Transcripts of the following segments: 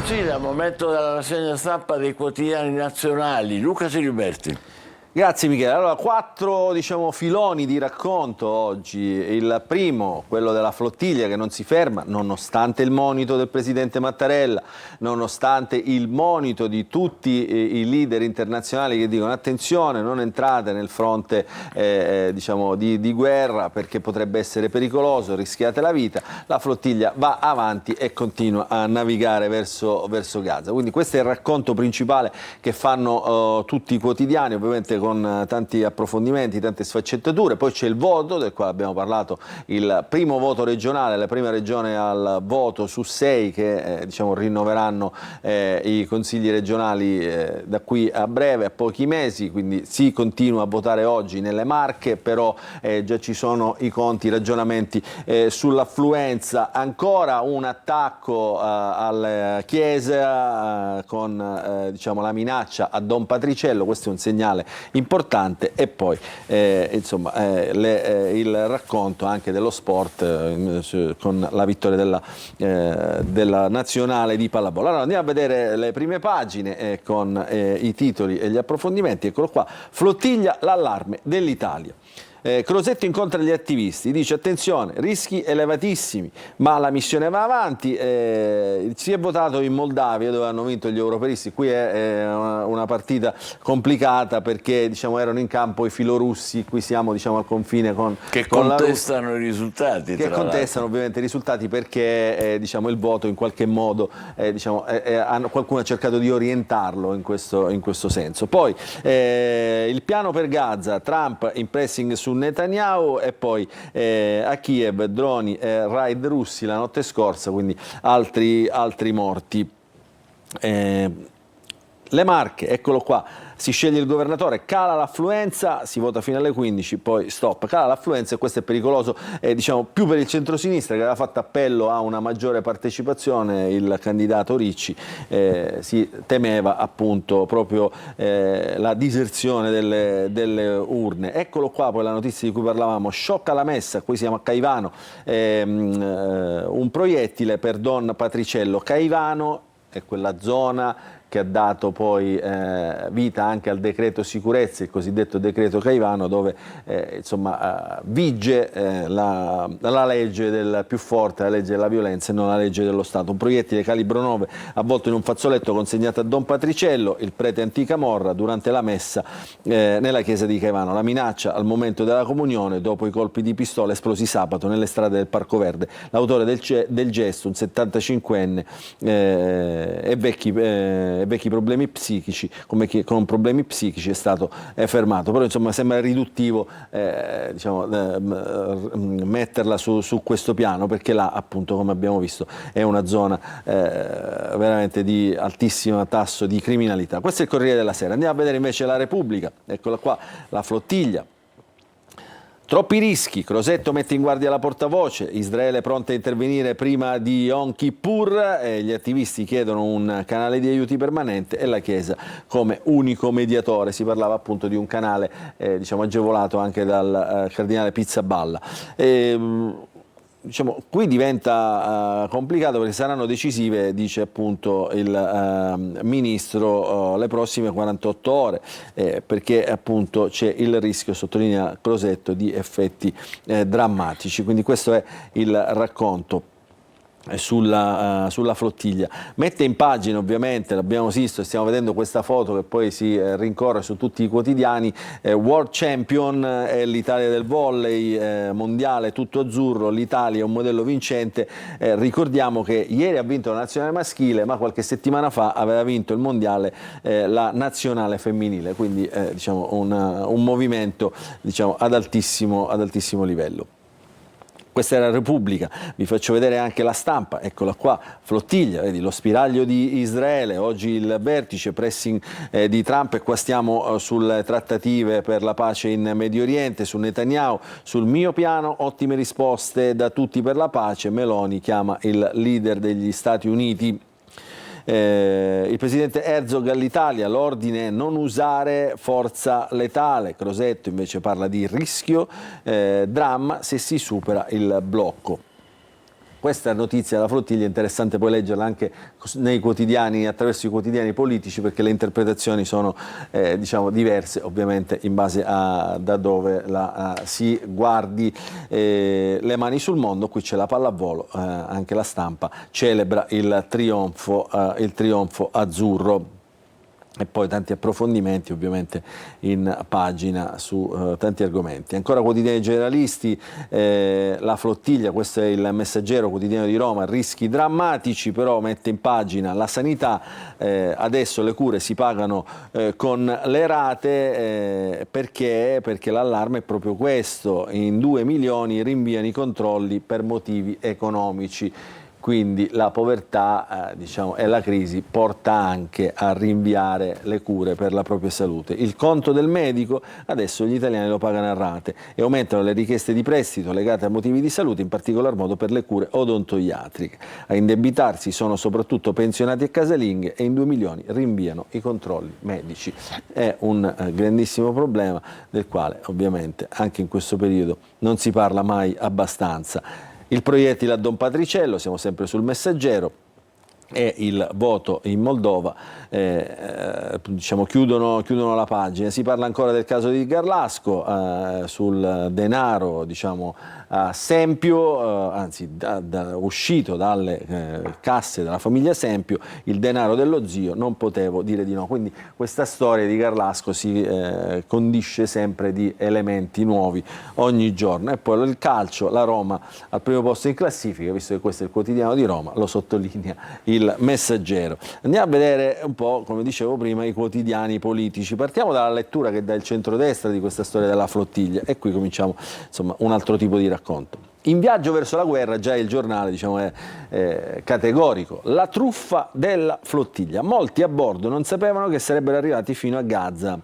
Sigla, momento della rassegna stampa dei quotidiani nazionali. Luca Siliberti. Grazie Michele. Allora, 4 filoni di racconto oggi. Il primo, quello della flottiglia che non si ferma, nonostante il monito del presidente Mattarella, nonostante il monito di tutti i leader internazionali che dicono attenzione, non entrate nel fronte di guerra perché potrebbe essere pericoloso, rischiate la vita. La flottiglia va avanti e continua a navigare verso Gaza. Quindi questo è il racconto principale che fanno tutti i quotidiani, ovviamente con tanti approfondimenti, tante sfaccettature. Poi c'è il voto, del quale abbiamo parlato, il primo voto regionale, la prima regione al voto su 6 che rinnoveranno i consigli regionali da qui a breve, a pochi mesi, quindi si continua a votare oggi nelle Marche, però già ci sono i conti, i ragionamenti sull'affluenza. Ancora un attacco alla Chiesa con la minaccia a Don Patriciello, questo è un segnale importante, e poi il racconto anche dello sport con la vittoria della nazionale di pallavolo. Allora andiamo a vedere le prime pagine con i titoli e gli approfondimenti. Eccolo qua: flottiglia, l'allarme dell'Italia. Crosetto incontra gli attivisti, dice attenzione, rischi elevatissimi, ma la missione va avanti. Si è votato in Moldavia dove hanno vinto gli europeisti. Qui è una partita complicata perché erano in campo i filorussi, qui siamo al confine con la Russia, i risultati, che contestano ovviamente i risultati perché il voto in qualche modo qualcuno ha cercato di orientarlo in questo senso. Poi il piano per Gaza, Trump in pressing su Netanyahu, e poi a Kiev droni raid russi la notte scorsa, quindi altri morti. Le Marche, eccolo qua, si sceglie il governatore, cala l'affluenza, si vota fino alle 15, poi stop, cala l'affluenza, e questo è pericoloso più per il centrosinistra, che aveva fatto appello a una maggiore partecipazione. Il candidato Ricci si temeva appunto proprio la diserzione delle urne. Eccolo qua poi la notizia di cui parlavamo: sciocca la messa, qui siamo a Caivano, un proiettile per Don Patriciello. Caivano è quella zona che ha dato poi vita anche al decreto sicurezza, il cosiddetto decreto Caivano, dove vige la legge del più forte, la legge della violenza e non la legge dello Stato. Un proiettile calibro 9 avvolto in un fazzoletto consegnato a Don Patriciello, il prete anticamorra, durante la messa nella chiesa di Caivano. La minaccia al momento della comunione dopo i colpi di pistola esplosi sabato nelle strade del Parco Verde. L'autore del gesto, un 75enne, e vecchi problemi psichici, con problemi psichici, è stato fermato. Però sembra riduttivo metterla su questo piano, perché là appunto, come abbiamo visto, è una zona veramente di altissimo tasso di criminalità. Questo è il Corriere della Sera. Andiamo a vedere invece la Repubblica. Eccola qua, la flottiglia. Troppi rischi, Crosetto mette in guardia la portavoce, Israele pronta a intervenire prima di Yom Kippur, gli attivisti chiedono un canale di aiuti permanente e la Chiesa come unico mediatore. Si parlava appunto di un canale agevolato anche dal cardinale Pizzaballa. Qui diventa complicato perché saranno decisive, dice appunto il ministro, le prossime 48 ore, perché appunto c'è il rischio, sottolinea Crosetto, di effetti drammatici. Quindi questo è il racconto sulla flottiglia. Mette in pagina, ovviamente, l'abbiamo visto, stiamo vedendo questa foto che poi si rincorre su tutti i quotidiani, World Champion è l'Italia del volley, mondiale tutto azzurro, l'Italia è un modello vincente. Ricordiamo che ieri ha vinto la nazionale maschile, ma qualche settimana fa aveva vinto il mondiale la nazionale femminile, quindi un movimento ad altissimo livello. Questa era Repubblica. Vi faccio vedere anche La Stampa, eccola qua, flottiglia, vedi lo spiraglio di Israele, oggi il vertice, pressing di Trump, e qua stiamo sulle trattative per la pace in Medio Oriente, su Netanyahu, sul mio piano, ottime risposte da tutti per la pace, Meloni chiama il leader degli Stati Uniti. Il presidente Herzog all'Italia, l'ordine non usare forza letale. Crosetto invece parla di rischio, dramma se si supera il blocco. Questa notizia della flottiglia è interessante poi leggerla anche nei quotidiani, attraverso i quotidiani politici, perché le interpretazioni sono diciamo diverse ovviamente in base a da dove si guardi. Le mani sul mondo, qui c'è la pallavolo, anche la Stampa celebra il trionfo azzurro. E poi tanti approfondimenti ovviamente in pagina su tanti argomenti. Ancora quotidiani generalisti, la flottiglia, questo è il Messaggero, quotidiano di Roma, rischi drammatici, però mette in pagina la sanità, adesso le cure si pagano con le rate, perché l'allarme è proprio questo, in 2 milioni rinviano i controlli per motivi economici. Quindi la povertà diciamo, e la crisi porta anche a rinviare le cure per la propria salute. Il conto del medico adesso gli italiani lo pagano a rate e aumentano le richieste di prestito legate a motivi di salute, in particolar modo per le cure odontoiatriche. A indebitarsi sono soprattutto pensionati e casalinghe e in 2 milioni rinviano i controlli medici. È un grandissimo problema del quale ovviamente anche in questo periodo non si parla mai abbastanza. Il proiettile a Don Patriciello, siamo sempre sul Messaggero, e il voto in Moldova, diciamo, chiudono la pagina. Si parla ancora del caso di Garlasco, sul denaro, diciamo, a Sempio, anzi uscito dalle casse della famiglia Sempio, il denaro dello zio, non potevo dire di no. Quindi questa storia di Garlasco si condisce sempre di elementi nuovi ogni giorno. E poi il calcio, la Roma al primo posto in classifica, visto che questo è il quotidiano di Roma, lo sottolinea il Messaggero. Andiamo a vedere un po', come dicevo prima, i quotidiani politici. Partiamo dalla lettura che dà il centrodestra di questa storia della flottiglia e qui cominciamo, insomma, un altro tipo di racconto. In viaggio verso la guerra, già il giornale, diciamo, è categorico. La truffa della flottiglia. Molti a bordo non sapevano che sarebbero arrivati fino a Gaza.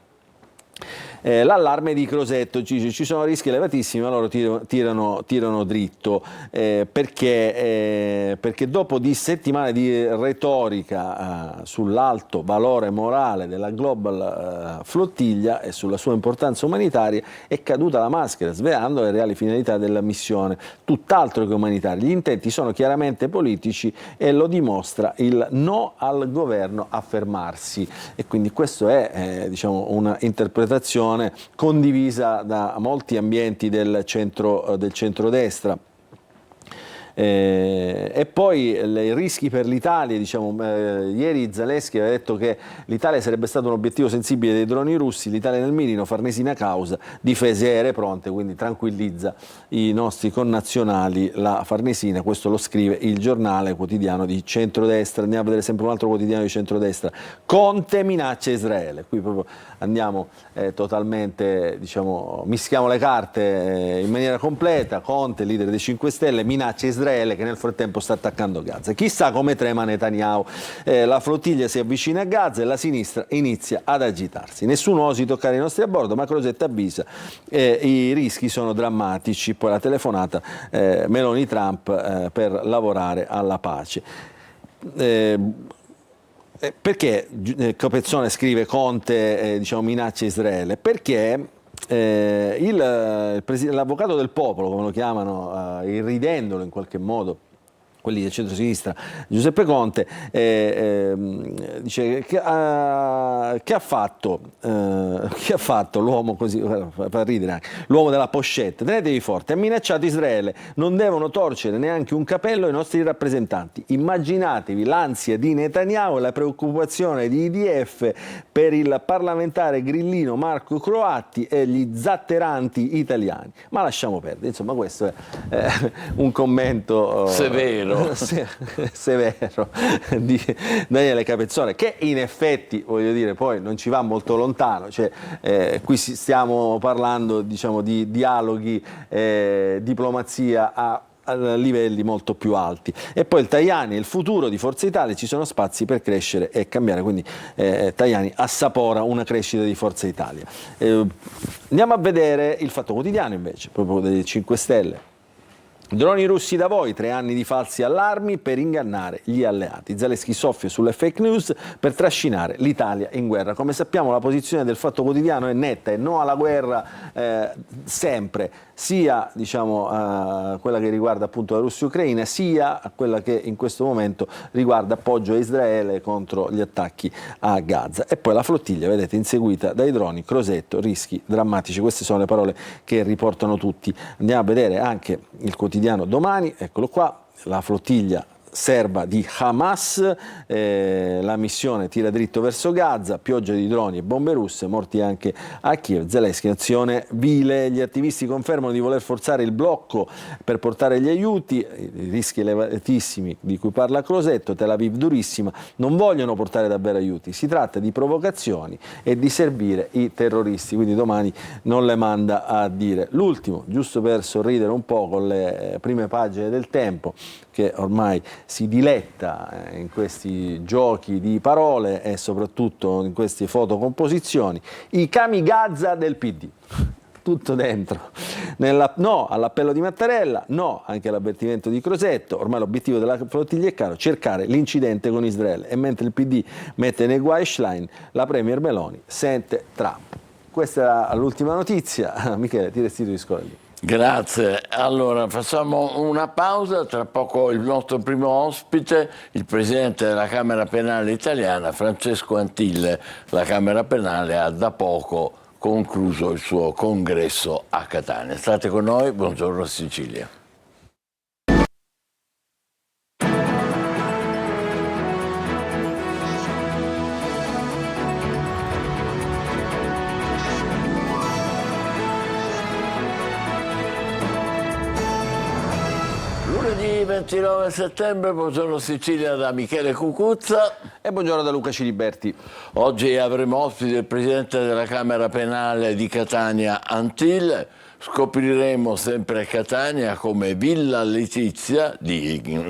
L'allarme di Crosetto dice ci sono rischi elevatissimi, ma loro tirano dritto, perché dopo di settimane di retorica sull'alto valore morale della Global Flottiglia e sulla sua importanza umanitaria è caduta la maschera, svelando le reali finalità della missione, tutt'altro che umanitarie. Gli intenti sono chiaramente politici e lo dimostra il no al governo a fermarsi, e quindi questo è diciamo, una interpretazione condivisa da molti ambienti del centrodestra. E poi i rischi per l'Italia, diciamo, ieri Zalesky aveva detto che l'Italia sarebbe stato un obiettivo sensibile dei droni russi, l'Italia nel mirino, Farnesina causa, difese aeree pronte, quindi tranquillizza i nostri connazionali la Farnesina. Questo lo scrive il giornale quotidiano di centrodestra. Andiamo a vedere sempre un altro quotidiano di centrodestra. Conte minaccia Israele, qui proprio andiamo totalmente, diciamo, mischiamo le carte in maniera completa. Conte, leader dei 5 Stelle, minaccia Israele che nel frattempo sta attaccando Gaza. Chissà come trema Netanyahu. La flottiglia si avvicina a Gaza e la sinistra inizia ad agitarsi. Nessuno osi toccare i nostri a bordo, ma Crosetto avvisa i rischi sono drammatici. Poi la telefonata Meloni-Trump per lavorare alla pace. Perché Capezzone scrive Conte diciamo, minaccia Israele? Perché l'avvocato del popolo, come lo chiamano, irridendolo in qualche modo, quelli del centro-sinistra, Giuseppe Conte, dice che ha fatto l'uomo, così fa ridere anche, l'uomo della pochette, tenetevi forte, ha minacciato Israele, non devono torcere neanche un capello ai nostri rappresentanti. Immaginatevi l'ansia di Netanyahu e la preoccupazione di IDF per il parlamentare grillino Marco Croatti e gli zatteranti italiani. Ma lasciamo perdere, insomma questo è un commento severo di Daniele Capezzone, che in effetti, voglio dire, poi non ci va molto lontano, cioè, qui stiamo parlando, diciamo, di dialoghi, diplomazia a livelli molto più alti. E poi il Tajani, il futuro di Forza Italia, ci sono spazi per crescere e cambiare, quindi Tajani assapora una crescita di Forza Italia. Andiamo a vedere il Fatto Quotidiano invece, proprio dei 5 Stelle. Droni russi da voi, 3 anni di falsi allarmi per ingannare gli alleati. Zalesky soffia sulle fake news per trascinare l'Italia in guerra. Come sappiamo la posizione del Fatto Quotidiano è netta, è no alla guerra sempre. sia quella che riguarda appunto la Russia e Ucraina, sia quella che in questo momento riguarda appoggio a Israele contro gli attacchi a Gaza. E poi la flottiglia, vedete, inseguita dai droni, Crosetto, rischi drammatici. Queste sono le parole che riportano tutti. Andiamo a vedere anche il quotidiano Domani, eccolo qua, la flottiglia serba di Hamas, la missione tira dritto verso Gaza, pioggia di droni e bombe russe, morti anche a Kiev. Zelensky, azione vile, gli attivisti confermano di voler forzare il blocco per portare gli aiuti, rischi elevatissimi di cui parla Crosetto, Tel Aviv durissima, non vogliono portare davvero aiuti, si tratta di provocazioni e di servire i terroristi, quindi Domani non le manda a dire. L'ultimo, giusto per sorridere un po' con le prime pagine del Tempo, che ormai si diletta in questi giochi di parole e soprattutto in queste fotocomposizioni, i kamikaze del PD. Tutto dentro. No all'appello di Mattarella, no anche all'avvertimento di Crosetto. Ormai l'obiettivo della flottiglia è chiaro: cercare l'incidente con Israele. E mentre il PD mette nei guai Schlein, la premier Meloni sente Trump. Questa è l'ultima notizia. Michele, ti restituisco la linea. Grazie, allora facciamo una pausa, tra poco il nostro primo ospite, il presidente della Camera Penale Italiana, Francesco Antille. La Camera Penale ha da poco concluso il suo congresso a Catania. State con noi, buongiorno Sicilia. Lunedì 29 settembre, buongiorno Sicilia da Michele Cucuzza. E buongiorno da Luca Ciliberti. Oggi avremo ospite il presidente della Camera Penale di Catania, Antille. Scopriremo sempre a Catania come Villa Letizia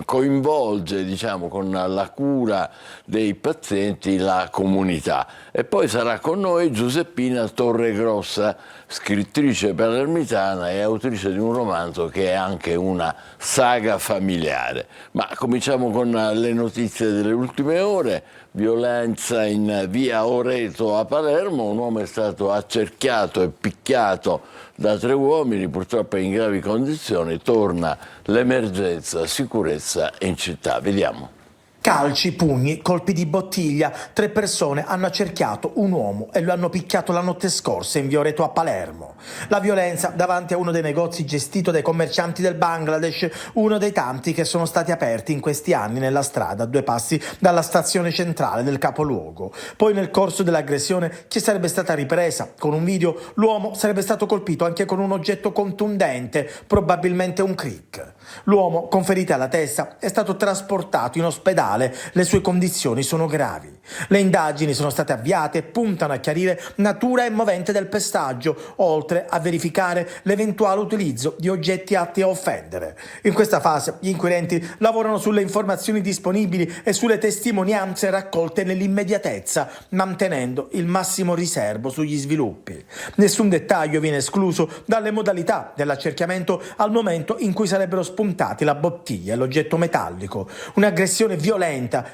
coinvolge, con la cura dei pazienti, la comunità. E poi sarà con noi Giuseppina Torregrossa, scrittrice palermitana e autrice di un romanzo che è anche una saga familiare. Ma cominciamo con le notizie delle ultime ore. Violenza in via Oreto a Palermo, un uomo è stato accerchiato e picchiato da 3 uomini, purtroppo in gravi condizioni. Torna l'emergenza sicurezza in città. Vediamo. Calci, pugni, colpi di bottiglia. 3 persone hanno accerchiato un uomo e lo hanno picchiato la notte scorsa in via Oreto a Palermo. La violenza davanti a uno dei negozi gestito dai commercianti del Bangladesh, uno dei tanti che sono stati aperti in questi anni nella strada a 2 passi dalla stazione centrale del capoluogo. Poi nel corso dell'aggressione, che sarebbe stata ripresa con un video, l'uomo sarebbe stato colpito anche con un oggetto contundente, probabilmente un crick. L'uomo, con ferite alla testa, è stato trasportato in ospedale. Le sue condizioni sono gravi. Le indagini sono state avviate e puntano a chiarire natura e movente del pestaggio, oltre a verificare l'eventuale utilizzo di oggetti atti a offendere. In questa fase gli inquirenti lavorano sulle informazioni disponibili e sulle testimonianze raccolte nell'immediatezza, mantenendo il massimo riservo sugli sviluppi. Nessun dettaglio viene escluso dalle modalità dell'accerchiamento al momento in cui sarebbero spuntati la bottiglia e l'oggetto metallico. Un'aggressione violenta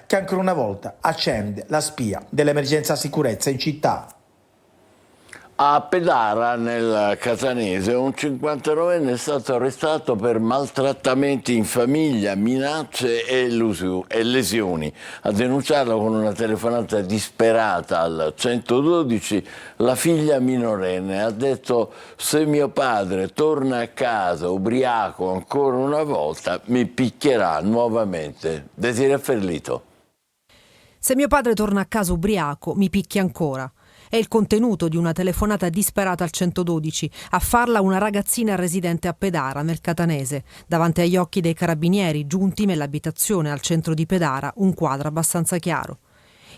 che ancora una volta accende la spia dell'emergenza sicurezza in città. A Pedara, nel Catanese, un 59enne è stato arrestato per maltrattamenti in famiglia, minacce e lesioni. A denunciarlo con una telefonata disperata al 112, la figlia minorenne ha detto: se mio padre torna a casa ubriaco ancora una volta, mi picchierà nuovamente. Desiree Ferlito. Se mio padre torna a casa ubriaco, mi picchia ancora. È il contenuto di una telefonata disperata al 112, a farla una ragazzina residente a Pedara, nel Catanese, davanti agli occhi dei carabinieri giunti nell'abitazione al centro di Pedara, un quadro abbastanza chiaro.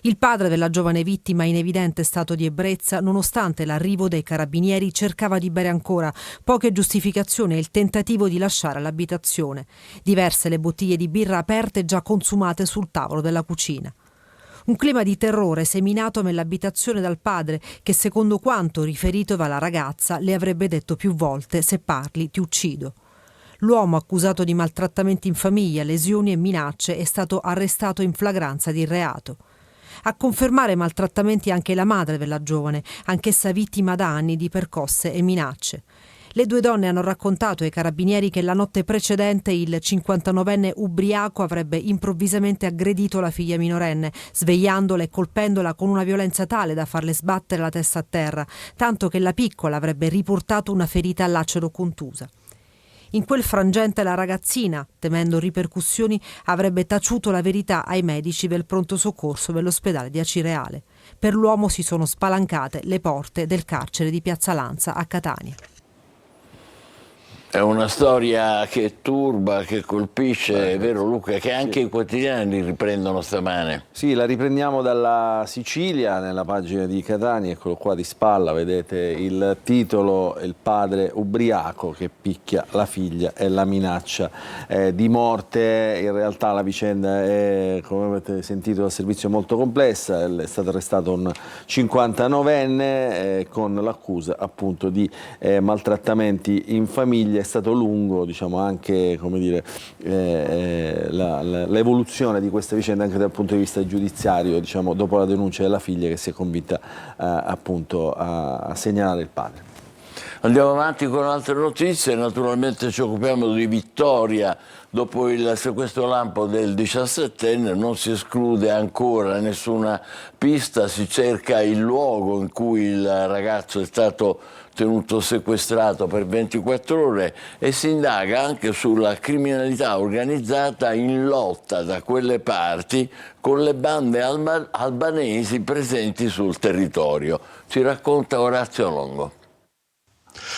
Il padre della giovane vittima, in evidente stato di ebbrezza, nonostante l'arrivo dei carabinieri, cercava di bere ancora, poche giustificazioni e il tentativo di lasciare l'abitazione. Diverse le bottiglie di birra aperte già consumate sul tavolo della cucina. Un clima di terrore seminato nell'abitazione dal padre che, secondo quanto riferito dalla ragazza, le avrebbe detto più volte: se parli ti uccido. L'uomo, accusato di maltrattamenti in famiglia, lesioni e minacce, è stato arrestato in flagranza di reato. A confermare maltrattamenti anche la madre della giovane, anch'essa vittima da anni di percosse e minacce. Le due donne hanno raccontato ai carabinieri che la notte precedente il 59enne ubriaco avrebbe improvvisamente aggredito la figlia minorenne, svegliandola e colpendola con una violenza tale da farle sbattere la testa a terra, tanto che la piccola avrebbe riportato una ferita all'acero contusa. In quel frangente la ragazzina, temendo ripercussioni, avrebbe taciuto la verità ai medici del pronto soccorso dell'ospedale di Acireale. Per l'uomo si sono spalancate le porte del carcere di Piazza Lanza a Catania. È una storia che turba, che colpisce, è vero Luca, che anche i quotidiani riprendono stamane. Sì, la riprendiamo dalla Sicilia, nella pagina di Catania, eccolo qua di spalla, vedete il titolo, il padre ubriaco che picchia la figlia e la minaccia di morte. In realtà la vicenda è, come avete sentito dal servizio, molto complessa, è stato arrestato un 59enne con l'accusa appunto di maltrattamenti in famiglia. È stato lungo, diciamo, anche, come dire, l'evoluzione di questa vicenda anche dal punto di vista giudiziario, diciamo, dopo la denuncia della figlia che si è convinta appunto a segnalare il padre. Andiamo avanti con altre notizie, naturalmente ci occupiamo di Vittoria. Dopo il sequestro lampo del 17enne non si esclude ancora nessuna pista, si cerca il luogo in cui il ragazzo è stato tenuto sequestrato per 24 ore e si indaga anche sulla criminalità organizzata in lotta da quelle parti con le bande albanesi presenti sul territorio. Ci racconta Orazio Longo.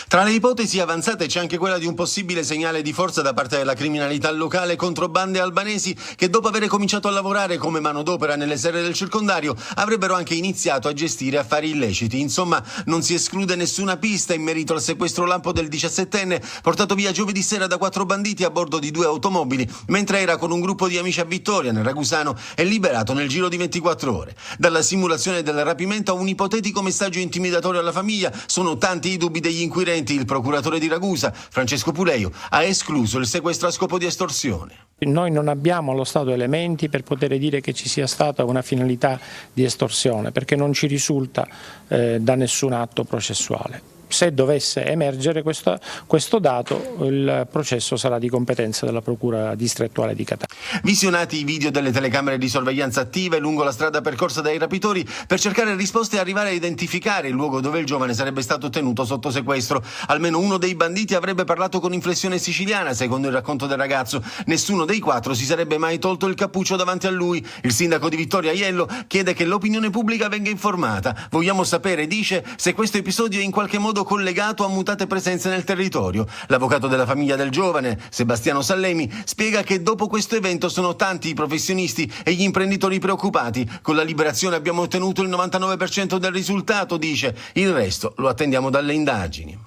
Tra le ipotesi avanzate c'è anche quella di un possibile segnale di forza da parte della criminalità locale contro bande albanesi che, dopo aver cominciato a lavorare come manodopera nelle serre del circondario, avrebbero anche iniziato a gestire affari illeciti. Insomma, non si esclude nessuna pista in merito al sequestro lampo del 17enne portato via giovedì sera da 4 banditi a bordo di 2 automobili mentre era con un gruppo di amici a Vittoria, nel Ragusano, e liberato nel giro di 24 ore. Dalla simulazione del rapimento a un ipotetico messaggio intimidatorio alla famiglia, sono tanti i dubbi degli inquirenti. Il procuratore di Ragusa, Francesco Puleio, ha escluso il sequestro a scopo di estorsione. Noi non abbiamo allo stato elementi per poter dire che ci sia stata una finalità di estorsione, perché non ci risulta da nessun atto processuale. Se dovesse emergere questo dato, il processo sarà di competenza della Procura distrettuale di Catania. Visionati i video delle telecamere di sorveglianza attive lungo la strada percorsa dai rapitori per cercare risposte e arrivare a identificare il luogo dove il giovane sarebbe stato tenuto sotto sequestro. Almeno uno dei banditi avrebbe parlato con inflessione siciliana, secondo il racconto del ragazzo. Nessuno dei 4 si sarebbe mai tolto il cappuccio davanti a lui. Il sindaco di Vittoria, Aiello, chiede che l'opinione pubblica venga informata. Vogliamo sapere, dice, se questo episodio è in qualche modo collegato a mutate presenze nel territorio. L'avvocato della famiglia del giovane, Sebastiano Sallemi, spiega che dopo questo evento sono tanti i professionisti e gli imprenditori preoccupati. Con la liberazione abbiamo ottenuto il 99% del risultato, dice. Il resto lo attendiamo dalle indagini.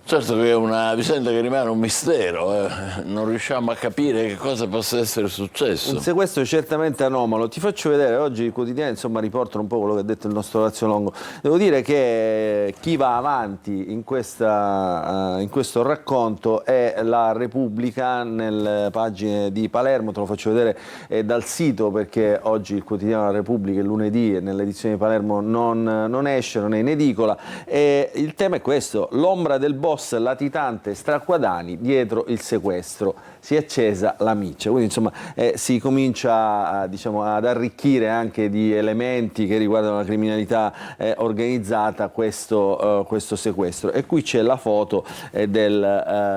Certo che è una vicenda che rimane un mistero, non riusciamo a capire che cosa possa essere successo. Un sequestro certamente anomalo. Ti faccio vedere, oggi i quotidiani insomma riportano un po' quello che ha detto il nostro Orazio Longo. Devo dire che chi va avanti in questo racconto è la Repubblica, nelle pagine di Palermo. Te lo faccio vedere dal sito, perché oggi il quotidiano La Repubblica, il lunedì, nell'edizione di Palermo non esce, non è in edicola. E il tema è questo: l'ombra del boss latitante Stracquadani dietro il sequestro, si è accesa la miccia. Quindi insomma si comincia diciamo, ad arricchire anche di elementi che riguardano la criminalità organizzata questo sequestro. E qui c'è la foto del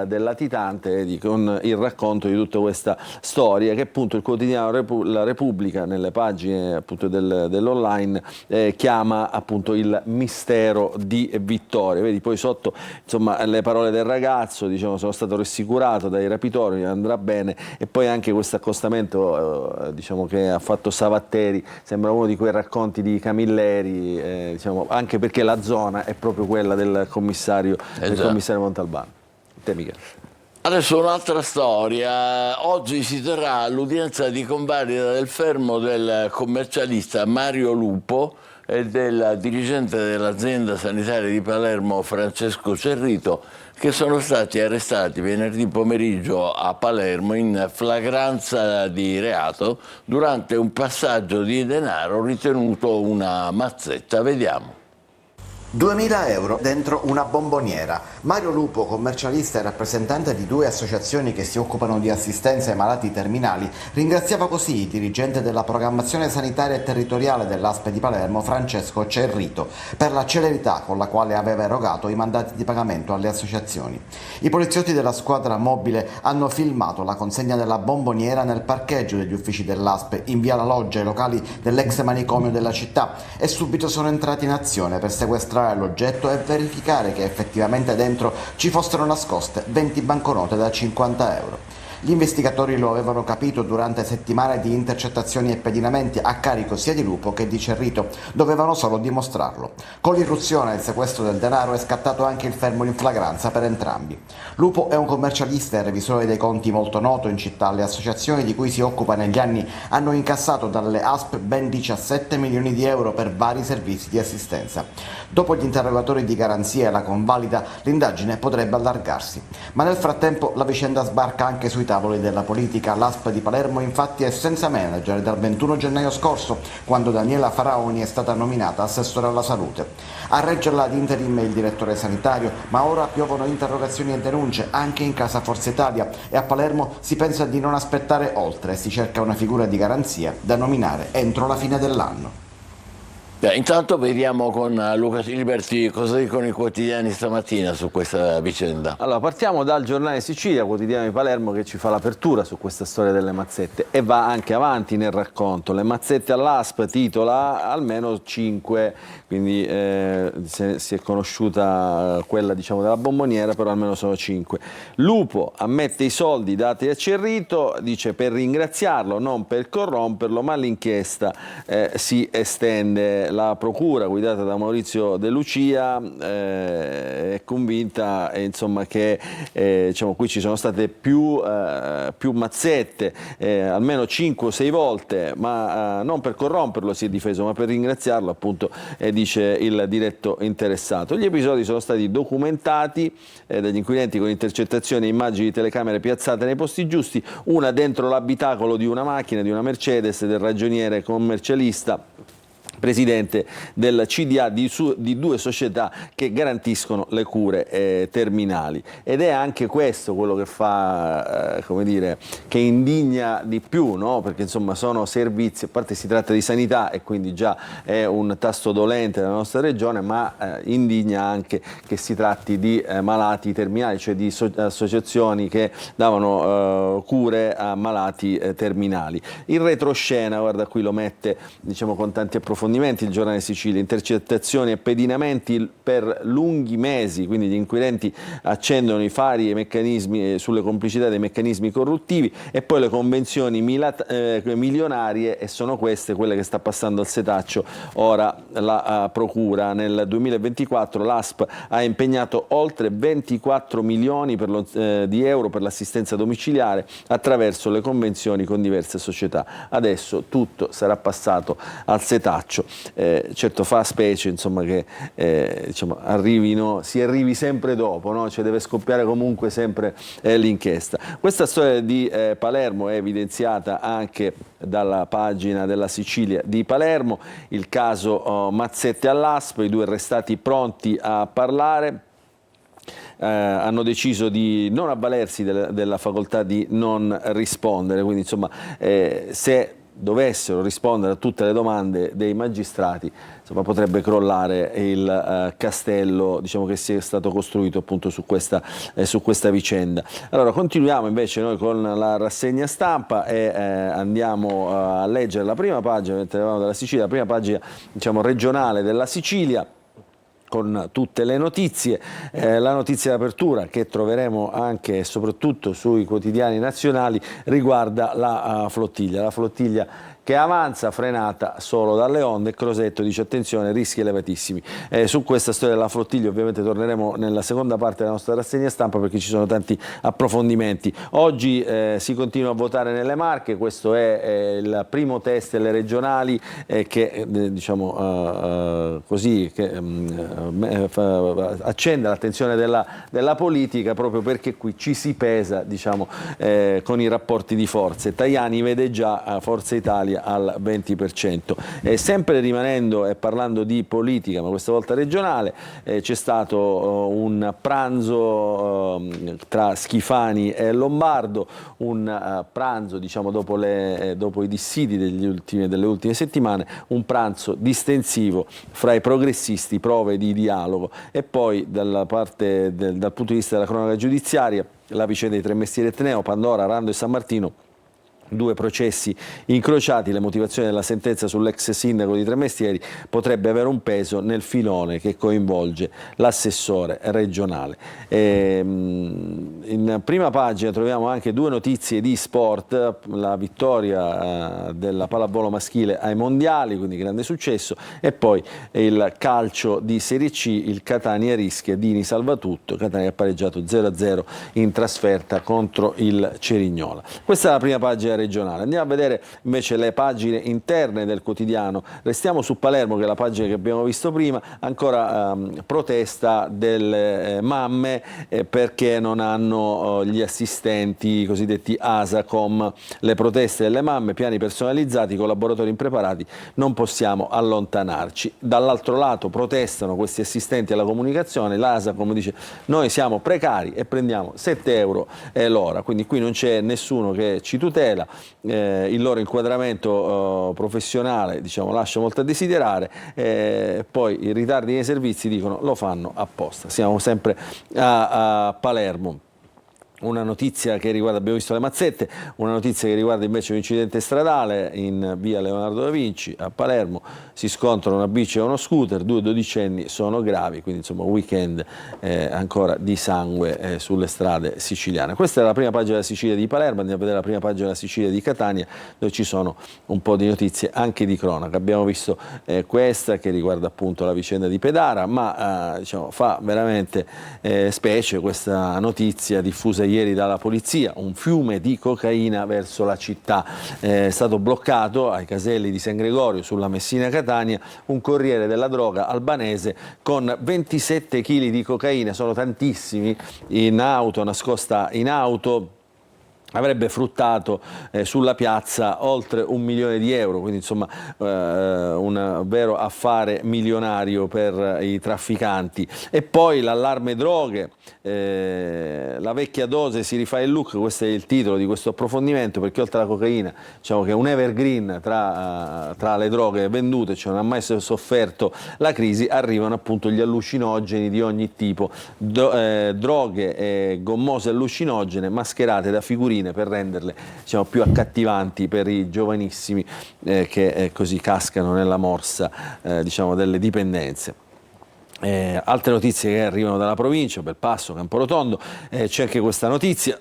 latitante con il racconto di tutta questa storia che appunto il quotidiano La Repubblica, nelle pagine appunto dell'online, chiama appunto il mistero di Vittoria. Vedi poi sotto insomma le parole del ragazzo, diciamo, sono stato rassicurato dai rapitori, andrà bene. E poi anche questo accostamento diciamo, che ha fatto Savatteri, sembra uno di quei racconti di Camilleri, diciamo, anche perché la zona è proprio quella del commissario Montalbano. Te, Michele. Adesso un'altra storia. Oggi si terrà l'udienza di convalida del fermo del commercialista Mario Lupo e del dirigente dell'azienda sanitaria di Palermo Francesco Cerrito, che sono stati arrestati venerdì pomeriggio a Palermo in flagranza di reato durante un passaggio di denaro ritenuto una mazzetta. Vediamo. 2.000 euro dentro una bomboniera. Mario Lupo, commercialista e rappresentante di 2 associazioni che si occupano di assistenza ai malati terminali, ringraziava così il dirigente della programmazione sanitaria e territoriale dell'ASP di Palermo, Francesco Cerrito, per la celerità con la quale aveva erogato i mandati di pagamento alle associazioni. I poliziotti della squadra mobile hanno filmato la consegna della bomboniera nel parcheggio degli uffici dell'ASP in via La Loggia, ai locali dell'ex manicomio della città, e subito sono entrati in azione per sequestrare l'oggetto e verificare che effettivamente dentro ci fossero nascoste 20 banconote da 50 euro. Gli investigatori lo avevano capito durante settimane di intercettazioni e pedinamenti a carico sia di Lupo che di Cerrito, dovevano solo dimostrarlo. Con l'irruzione e il sequestro del denaro è scattato anche il fermo in flagranza per entrambi. Lupo è un commercialista e revisore dei conti molto noto in città. Le associazioni di cui si occupa negli anni hanno incassato dalle ASP ben 17 milioni di euro per vari servizi di assistenza. Dopo gli interrogatori di garanzia e la convalida, l'indagine potrebbe allargarsi. Ma nel frattempo la vicenda sbarca anche sui tavoli della politica. L'ASP di Palermo infatti è senza manager dal 21 gennaio scorso, quando Daniela Faraoni è stata nominata assessore alla salute. A reggerla ad interim il direttore sanitario, ma ora piovono interrogazioni e denunce anche in casa Forza Italia, e a Palermo si pensa di non aspettare oltre e si cerca una figura di garanzia da nominare entro la fine dell'anno. Intanto vediamo con Luca Silberti cosa dicono i quotidiani stamattina su questa vicenda. Allora, partiamo dal Giornale Sicilia, quotidiano di Palermo, che ci fa l'apertura su questa storia delle mazzette e va anche avanti nel racconto. Le mazzette all'ASP, titola, almeno 5, quindi si è conosciuta quella, diciamo, della bomboniera, però almeno sono 5. Lupo ammette i soldi dati a Cerrito, dice per ringraziarlo, non per corromperlo, ma l'inchiesta si estende. La procura guidata da Maurizio De Lucia è convinta insomma, che diciamo, qui ci sono state più mazzette, almeno 5 o 6 volte, ma non per corromperlo si è difeso, ma per ringraziarlo, appunto, dice il diretto interessato. Gli episodi sono stati documentati dagli inquirenti con intercettazioni e immagini di telecamere piazzate nei posti giusti, una dentro l'abitacolo di una macchina, di una Mercedes, del ragioniere commercialista, presidente del CDA di 2 società che garantiscono le cure terminali. Ed è anche questo quello che fa, come dire, che indigna di più, no? Perché insomma sono servizi, a parte si tratta di sanità e quindi già è un tasto dolente della nostra regione, ma indigna anche che si tratti di malati terminali, cioè di associazioni che davano cure a malati terminali. Il retroscena, guarda, qui lo mette, diciamo, con tanti approfondimenti il Giornale Sicilia: intercettazioni e pedinamenti per lunghi mesi, quindi gli inquirenti accendono i fari e i meccanismi sulle complicità dei meccanismi corruttivi, e poi le convenzioni milionarie, e sono queste quelle che sta passando al setaccio ora la procura. Nel 2024 l'ASP ha impegnato oltre 24 milioni di euro per l'assistenza domiciliare attraverso le convenzioni con diverse società. Adesso tutto sarà passato al setaccio. Certo fa specie, insomma, che diciamo, si arrivi sempre dopo, no? Cioè deve scoppiare comunque sempre l'inchiesta. Questa storia di Palermo è evidenziata anche dalla pagina della Sicilia di Palermo, il caso mazzette all'ASP, i 2 arrestati pronti a parlare. Hanno deciso di non avvalersi della facoltà di non rispondere, quindi insomma se dovessero rispondere a tutte le domande dei magistrati, insomma, potrebbe crollare il castello, diciamo, che si è stato costruito appunto su questa vicenda. Allora continuiamo invece noi con la rassegna stampa e andiamo a leggere la prima pagina, mentre eravamo dalla Sicilia, la prima pagina, diciamo, regionale della Sicilia, con tutte le notizie. La notizia d'apertura, che troveremo anche e soprattutto sui quotidiani nazionali, riguarda la flottiglia che avanza, frenata solo dalle onde. Crosetto dice attenzione, rischi elevatissimi. Su questa storia della flottiglia ovviamente torneremo nella seconda parte della nostra rassegna stampa, perché ci sono tanti approfondimenti. Oggi si continua a votare nelle Marche, questo è il primo test delle regionali che diciamo così, che accende l'attenzione della politica, proprio perché qui ci si pesa, diciamo, con i rapporti di forze. Tajani vede già Forza Italia Italia al 20%. Sempre rimanendo e parlando di politica, ma questa volta regionale, c'è stato un pranzo tra Schifani e Lombardo, un pranzo diciamo dopo i dissidi delle ultime settimane, un pranzo distensivo fra i progressisti, prove di dialogo, e poi dal punto di vista della cronaca giudiziaria la vicenda di Tremestieri Etneo, Pandora, Rando e San Martino. 2 processi incrociati, le motivazioni della sentenza sull'ex sindaco di Tremestieri potrebbe avere un peso nel filone che coinvolge l'assessore regionale. In prima pagina troviamo anche 2 notizie di sport, la vittoria della pallavolo maschile ai mondiali, quindi grande successo, e poi il calcio di Serie C, il Catania rischia, Dini salva tutto, Catania ha pareggiato 0-0 in trasferta contro il Cerignola. Questa è la prima pagina regionale. Andiamo a vedere invece le pagine interne del quotidiano. Restiamo su Palermo, che è la pagina che abbiamo visto prima, ancora protesta delle mamme perché non hanno gli assistenti cosiddetti ASACOM, le proteste delle mamme, piani personalizzati, collaboratori impreparati, non possiamo allontanarci. Dall'altro lato protestano questi assistenti alla comunicazione, l'ASACOM dice noi siamo precari e prendiamo 7 euro l'ora, quindi qui non c'è nessuno che ci tutela. Il loro inquadramento professionale diciamo lascia molto a desiderare, poi i ritardi nei servizi dicono lo fanno apposta. Siamo sempre a Palermo. Una notizia che riguarda, abbiamo visto le mazzette, una notizia che riguarda invece un incidente stradale in via Leonardo da Vinci a Palermo, si scontrano una bici e uno scooter, 2 dodicenni sono gravi, quindi insomma un weekend ancora di sangue sulle strade siciliane. Questa è la prima pagina della Sicilia di Palermo, andiamo a vedere la prima pagina della Sicilia di Catania, dove ci sono un po' di notizie anche di cronaca. Abbiamo visto questa che riguarda appunto la vicenda di Pedara, ma diciamo, fa veramente specie questa notizia diffusa ieri dalla polizia, un fiume di cocaina verso la città. È stato bloccato ai caselli di San Gregorio sulla Messina-Catania un corriere della droga albanese con 27 kg di cocaina, sono tantissimi, in auto, nascosta in auto. Avrebbe fruttato sulla piazza oltre 1 milione di euro, quindi insomma un vero affare milionario per i trafficanti. E poi l'allarme droghe, la vecchia dose si rifà il look, questo è il titolo di questo approfondimento, perché oltre alla cocaina diciamo che è un evergreen tra le droghe vendute, cioè non ha mai sofferto la crisi, arrivano appunto gli allucinogeni di ogni tipo, droghe gommose allucinogene mascherate da figurine per renderle diciamo, più accattivanti per i giovanissimi che così cascano nella morsa diciamo, delle dipendenze. Altre notizie che arrivano dalla provincia, Belpasso, Camporotondo, c'è anche questa notizia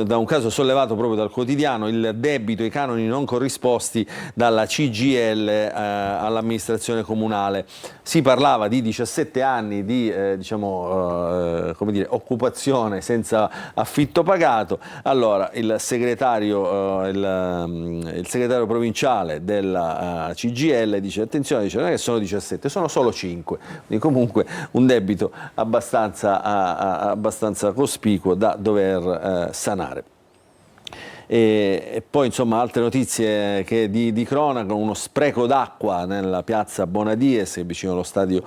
da un caso sollevato proprio dal quotidiano, il debito, i canoni non corrisposti dalla CGIL all'amministrazione comunale. Si parlava di 17 anni di come dire, occupazione senza affitto pagato. Allora il segretario provinciale della CGIL dice attenzione, dice, non è che sono 17, sono solo 5, quindi comunque un debito abbastanza cospicuo da dover sanare. E poi insomma altre notizie che di cronaca, uno spreco d'acqua nella piazza Bonadies vicino allo stadio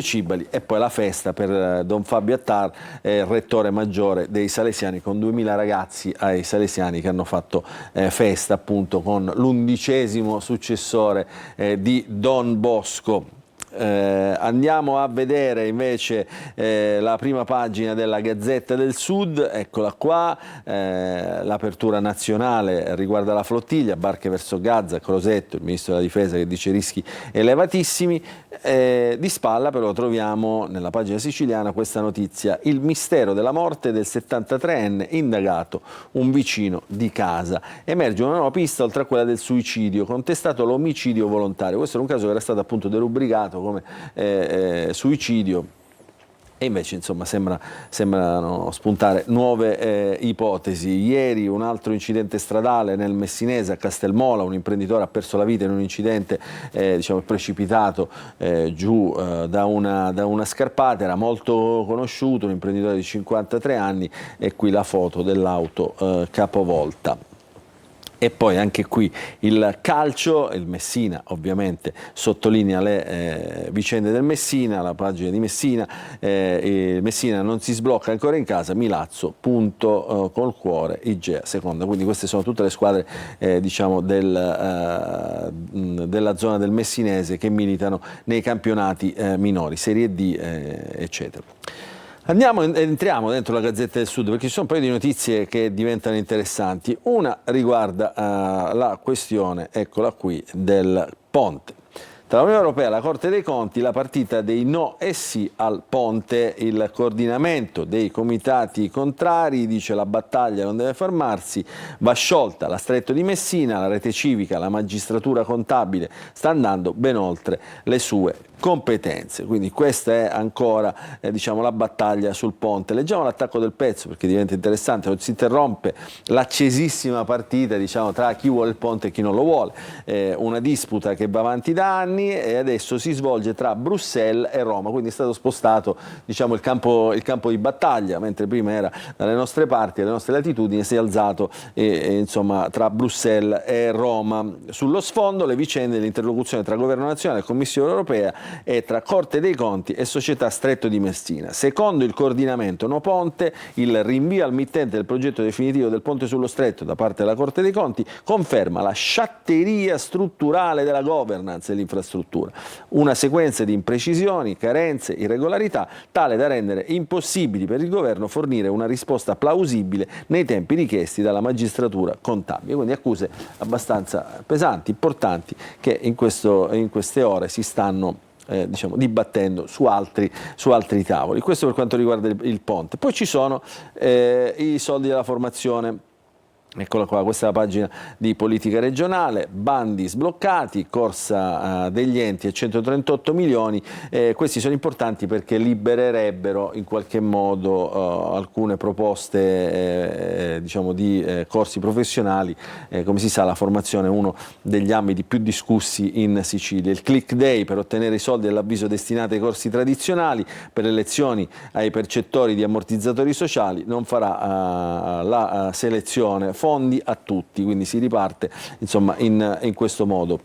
Cibali, e poi la festa per Don Fabio Attar, rettore maggiore dei Salesiani, con 2000 ragazzi ai Salesiani che hanno fatto festa appunto con l'11° successore di Don Bosco. Andiamo a vedere invece la prima pagina della Gazzetta del Sud, eccola qua, l'apertura nazionale riguarda la flottiglia, barche verso Gaza, Crosetto, il ministro della difesa che dice rischi elevatissimi. Di spalla però troviamo nella pagina siciliana questa notizia: il mistero della morte del 73enne indagato, un vicino di casa. Emerge una nuova pista oltre a quella del suicidio, contestato l'omicidio volontario. Questo è un caso che era stato appunto derubricato come suicidio, e invece insomma sembrano spuntare nuove ipotesi. Ieri un altro incidente stradale nel Messinese, a Castelmola, un imprenditore ha perso la vita in un incidente precipitato giù da una scarpata, era molto conosciuto, un imprenditore di 53 anni, e qui la foto dell'auto capovolta. E poi anche qui il calcio, il Messina ovviamente sottolinea le vicende del Messina, la pagina di Messina, il Messina non si sblocca ancora in casa, Milazzo punto col cuore, Igea seconda, quindi queste sono tutte le squadre diciamo della zona del messinese che militano nei campionati minori, Serie D eccetera. Entriamo dentro la Gazzetta del Sud perché ci sono un paio di notizie che diventano interessanti. Una riguarda la questione, eccola qui, del ponte. Tra l'Unione Europea e la Corte dei Conti la partita dei no e sì al ponte, il coordinamento dei comitati contrari dice la battaglia non deve fermarsi, va sciolta la Stretto di Messina, la rete civica, la magistratura contabile sta andando ben oltre le sue competenze, quindi questa è ancora diciamo, la battaglia sul ponte. Leggiamo l'attacco del pezzo perché diventa interessante, non si interrompe l'accesissima partita diciamo, tra chi vuole il ponte e chi non lo vuole, una disputa che va avanti da anni e adesso si svolge tra Bruxelles e Roma, quindi è stato spostato diciamo, il campo di battaglia, mentre prima era dalle nostre parti, alle nostre latitudini, si è alzato insomma, tra Bruxelles e Roma. Sullo sfondo le vicende dell'interlocuzione tra Governo nazionale e Commissione europea e tra Corte dei Conti e Società Stretto di Messina. Secondo il coordinamento No Ponte, il rinvio al mittente del progetto definitivo del ponte sullo Stretto da parte della Corte dei Conti conferma la sciatteria strutturale della governance dell'infrastruttura, una sequenza di imprecisioni, carenze, irregolarità, tale da rendere impossibili per il governo fornire una risposta plausibile nei tempi richiesti dalla magistratura contabile. Quindi accuse abbastanza pesanti, importanti, che in queste ore si stanno diciamo, dibattendo su altri tavoli. Questo per quanto riguarda il ponte. Poi ci sono i soldi della formazione. Eccola qua, questa è la pagina di politica regionale, bandi sbloccati, corsa degli enti a 138 milioni, questi sono importanti perché libererebbero in qualche modo alcune proposte diciamo di corsi professionali, come si sa la formazione è uno degli ambiti più discussi in Sicilia. Il click day per ottenere i soldi all'avviso destinati ai corsi tradizionali, per le lezioni ai percettori di ammortizzatori sociali non farà la selezione, fondi a tutti, quindi si riparte insomma in questo modo.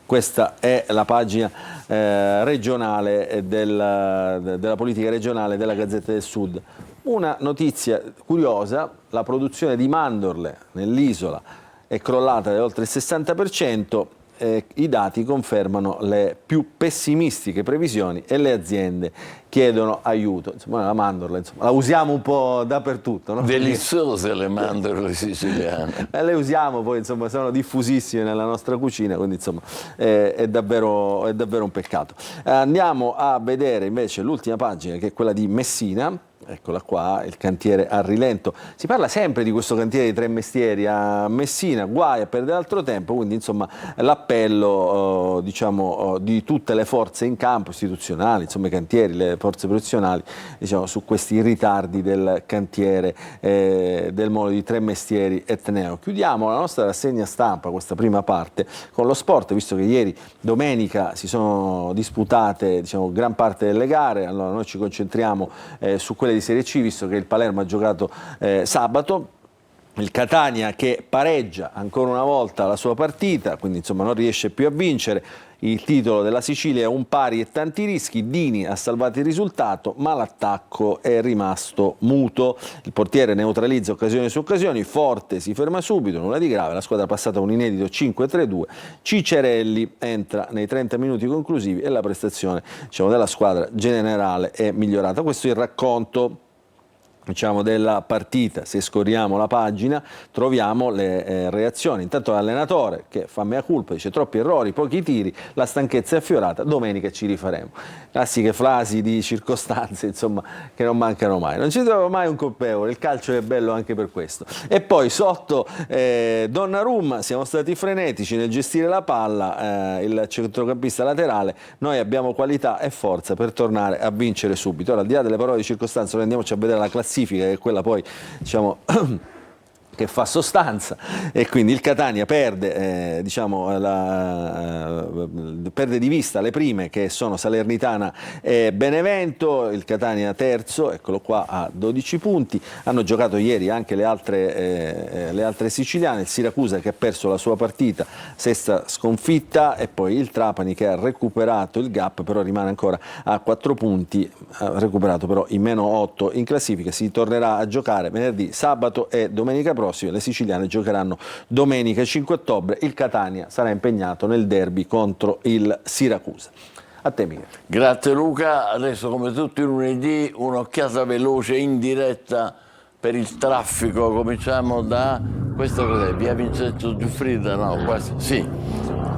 Questa è la pagina regionale della politica regionale della Gazzetta del Sud. Una notizia curiosa, la produzione di mandorle nell'isola è crollata di oltre il 60%, i dati confermano le più pessimistiche previsioni e le aziende chiedono aiuto. Insomma, la mandorla insomma, la usiamo un po' dappertutto, no? Deliziose le mandorle siciliane. Le usiamo, poi insomma sono diffusissime nella nostra cucina, quindi insomma è davvero un peccato. Andiamo a vedere invece l'ultima pagina, che è quella di Messina. Eccola qua, il cantiere a rilento. Si parla sempre di questo cantiere di 3 mestieri a Messina, guai a perdere altro tempo, quindi insomma l'appello diciamo, di tutte le forze in campo, istituzionali, insomma i cantieri, le forze professionali, diciamo, su questi ritardi del cantiere del molo di 3 mestieri Etneo. Chiudiamo la nostra rassegna stampa, questa prima parte, con lo sport, visto che ieri domenica si sono disputate diciamo, gran parte delle gare, allora noi ci concentriamo su quelle di Serie C, visto che il Palermo ha giocato sabato. Il Catania che pareggia ancora una volta la sua partita, quindi insomma non riesce più a vincere. Il titolo della Sicilia è un pari e tanti rischi, Dini ha salvato il risultato ma l'attacco è rimasto muto, il portiere neutralizza occasioni su occasioni, Forte si ferma subito, nulla di grave, la squadra ha passato un inedito 5-3-2, Ciccerelli entra nei 30 minuti conclusivi e la prestazione diciamo, della squadra generale è migliorata. Questo è il racconto diciamo, della partita. Se scorriamo la pagina troviamo le reazioni. Intanto l'allenatore che fa mea culpa, dice troppi errori, pochi tiri, la stanchezza è affiorata, domenica ci rifaremo. Classiche frasi di circostanze insomma che non mancano mai, non ci trova mai un colpevole, il calcio è bello anche per questo. E poi sotto Donnarumma, siamo stati frenetici nel gestire la palla, il centrocampista laterale, noi abbiamo qualità e forza per tornare a vincere subito. Ora al di là delle parole di circostanza, noi andiamoci a vedere la classifica, che è quella poi diciamo che fa sostanza, e quindi il Catania perde, perde di vista le prime, che sono Salernitana e Benevento. Il Catania terzo, eccolo qua, a 12 punti. Hanno giocato ieri anche le altre siciliane, il Siracusa che ha perso la sua partita, sesta sconfitta, e poi il Trapani che ha recuperato il gap, però rimane ancora a 4 punti, ha recuperato però i -8 in classifica. Si tornerà a giocare venerdì, sabato e domenica prossima. Le siciliane giocheranno domenica 5 ottobre. Il Catania sarà impegnato nel derby contro il Siracusa. A te, Michele. Grazie Luca, adesso come tutti i lunedì un'occhiata veloce in diretta per il traffico. Cominciamo da questo, cos'è? Via Vincenzo Giuffrida? No, quasi, sì.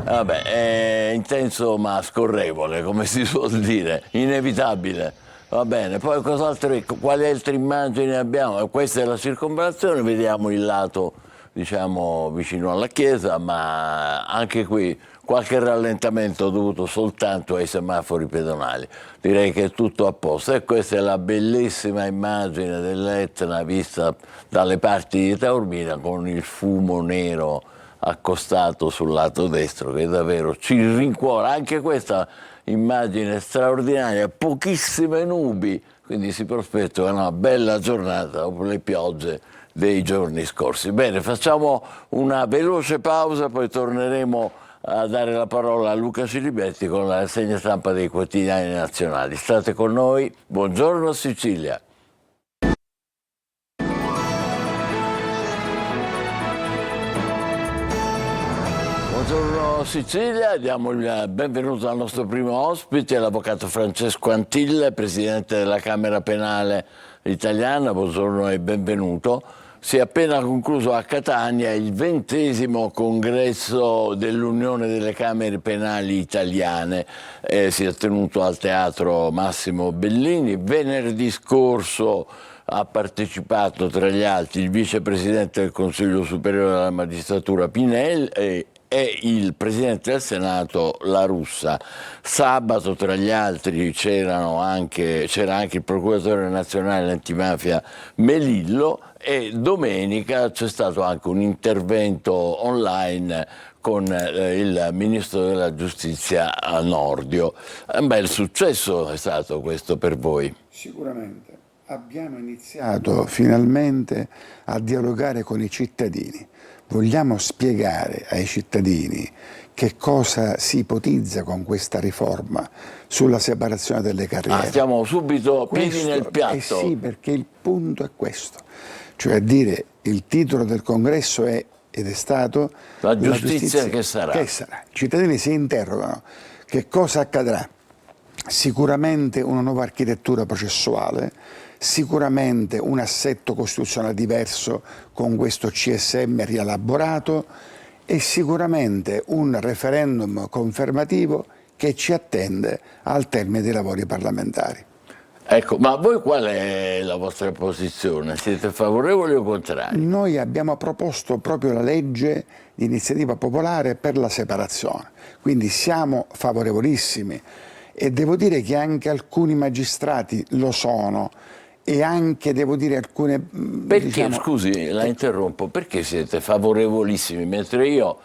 Vabbè, è intenso ma scorrevole, come si suol dire, inevitabile. Va bene, poi cos'altro, quali altre immagini abbiamo? Questa è la circonvallazione, vediamo il lato, diciamo, vicino alla chiesa, ma anche qui qualche rallentamento dovuto soltanto ai semafori pedonali. Direi che è tutto a posto. E questa è la bellissima immagine dell'Etna vista dalle parti di Taormina, con il fumo nero accostato sul lato destro, che davvero ci rincuora. Anche questa immagine straordinaria, pochissime nubi, quindi si prospetta una bella giornata dopo le piogge dei giorni scorsi. Bene, facciamo una veloce pausa, poi torneremo a dare la parola a Luca Cilibetti con la rassegna stampa dei quotidiani nazionali. State con noi, buongiorno Sicilia. Buongiorno Sicilia, diamo il benvenuto al nostro primo ospite, l'avvocato Francesco Antille, presidente della Camera Penale Italiana. Buongiorno e benvenuto. Si è appena concluso a Catania il 20° congresso dell'Unione delle Camere Penali Italiane. Si è tenuto al Teatro Massimo Bellini. Venerdì scorso ha partecipato tra gli altri il vicepresidente del Consiglio Superiore della Magistratura Pinelli e il Presidente del Senato La Russa. Sabato tra gli altri c'era anche il Procuratore Nazionale Antimafia Melillo, e domenica c'è stato anche un intervento online con il Ministro della Giustizia Nordio. Un bel successo è stato questo per voi? Sicuramente. Abbiamo iniziato finalmente a dialogare con i cittadini. Vogliamo spiegare ai cittadini che cosa si ipotizza con questa riforma sulla separazione delle carriere. Stiamo subito piedi nel piatto. Sì, perché il punto è questo. Cioè a dire, il titolo del congresso è, ed è stato, la giustizia che sarà. Che sarà. I cittadini si interrogano che cosa accadrà. Sicuramente una nuova architettura processuale, sicuramente un assetto costituzionale diverso con questo CSM rielaborato e sicuramente un referendum confermativo che ci attende al termine dei lavori parlamentari. Ecco, ma voi qual è la vostra posizione? Siete favorevoli o contrari? Noi abbiamo proposto proprio la legge di iniziativa popolare per la separazione, quindi siamo favorevolissimi e devo dire che anche alcuni magistrati lo sono e anche, devo dire, alcune... Perché, scusi, la interrompo, perché siete favorevolissimi mentre io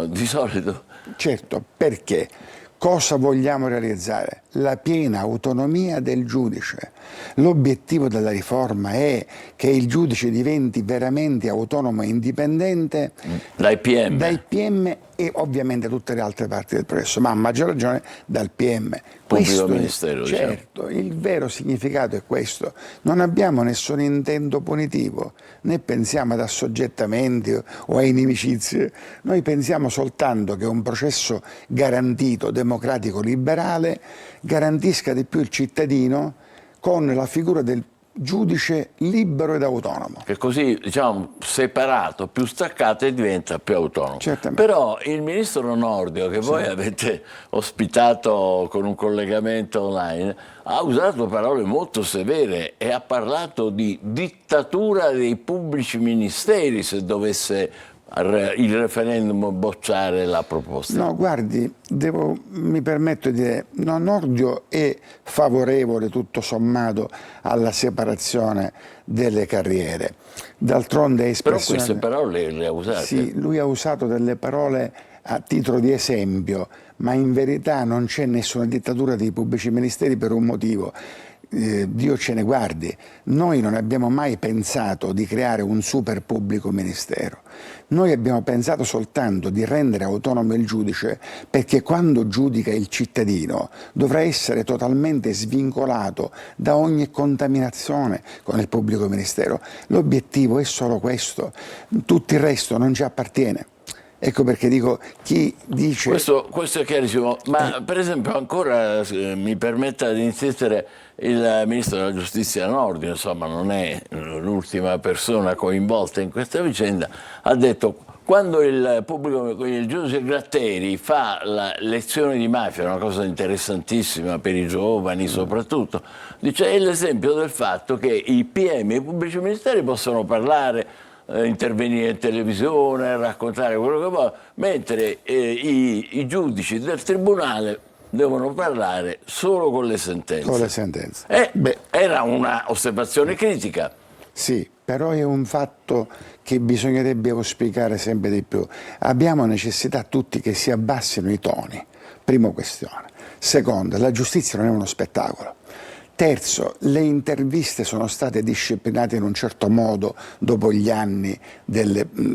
di solito... Certo, perché cosa vogliamo realizzare? La piena autonomia del giudice. L'obiettivo della riforma è che il giudice diventi veramente autonomo e indipendente dai PM e ovviamente tutte le altre parti del processo, ma a maggior ragione dal PM. Pubblico ministero, certo, diciamo. Il vero significato è questo. Non abbiamo nessun intento punitivo, né pensiamo ad assoggettamenti o a inimicizie. Noi pensiamo soltanto che un processo garantito, democratico, liberale, garantisca di più il cittadino con la figura del giudice libero ed autonomo. Che così, diciamo, separato, più staccato e diventa più autonomo. Certamente. Però il ministro Nordio, che voi avete ospitato con un collegamento online, ha usato parole molto severe e ha parlato di dittatura dei pubblici ministeri se dovesse il referendum bocciare la proposta? No, guardi, mi permetto di dire, Nordio è favorevole tutto sommato alla separazione delle carriere. D'altronde è espressione... Però queste parole le ha usate. Sì, lui ha usato delle parole a titolo di esempio, ma in verità non c'è nessuna dittatura dei pubblici ministeri per un motivo. Dio ce ne guardi, noi non abbiamo mai pensato di creare un super pubblico ministero, noi abbiamo pensato soltanto di rendere autonomo il giudice, perché quando giudica il cittadino dovrà essere totalmente svincolato da ogni contaminazione con il pubblico ministero. L'obiettivo è solo questo, tutto il resto non ci appartiene. Ecco perché dico, chi dice... Questo è chiarissimo, ma per esempio ancora mi permetta di insistere, il Ministro della Giustizia Nordio, insomma non è l'ultima persona coinvolta in questa vicenda, ha detto quando il giudice Gratteri fa la lezione di mafia, una cosa interessantissima per i giovani soprattutto, dice è l'esempio del fatto che i PM e i pubblici ministeri possono parlare, intervenire in televisione, raccontare quello che vuole, mentre i giudici del tribunale devono parlare solo con le sentenze. Con le sentenze. Era una osservazione critica. Sì, però è un fatto che bisognerebbe auspicare sempre di più. Abbiamo necessità tutti che si abbassino i toni, prima questione. Seconda, la giustizia non è uno spettacolo. Terzo, le interviste sono state disciplinate in un certo modo dopo gli anni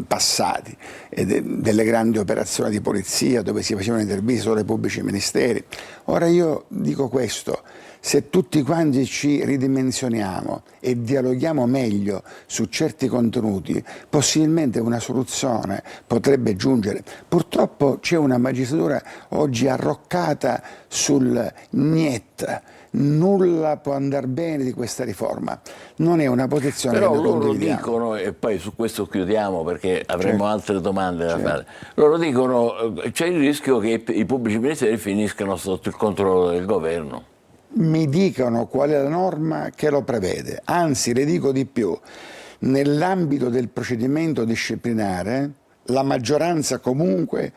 passati, delle grandi operazioni di polizia dove si facevano interviste solo ai pubblici ministeri. Ora io dico questo, se tutti quanti ci ridimensioniamo e dialoghiamo meglio su certi contenuti, possibilmente una soluzione potrebbe giungere. Purtroppo c'è una magistratura oggi arroccata sul niet. Nulla può andare bene di questa riforma, non è una posizione però che noi loro dicono, e poi su questo chiudiamo perché avremo altre domande da fare, loro dicono c'è il rischio che i pubblici ministeri finiscano sotto il controllo del governo. Mi dicono qual è la norma che lo prevede, anzi le dico di più, nell'ambito del procedimento disciplinare la maggioranza comunque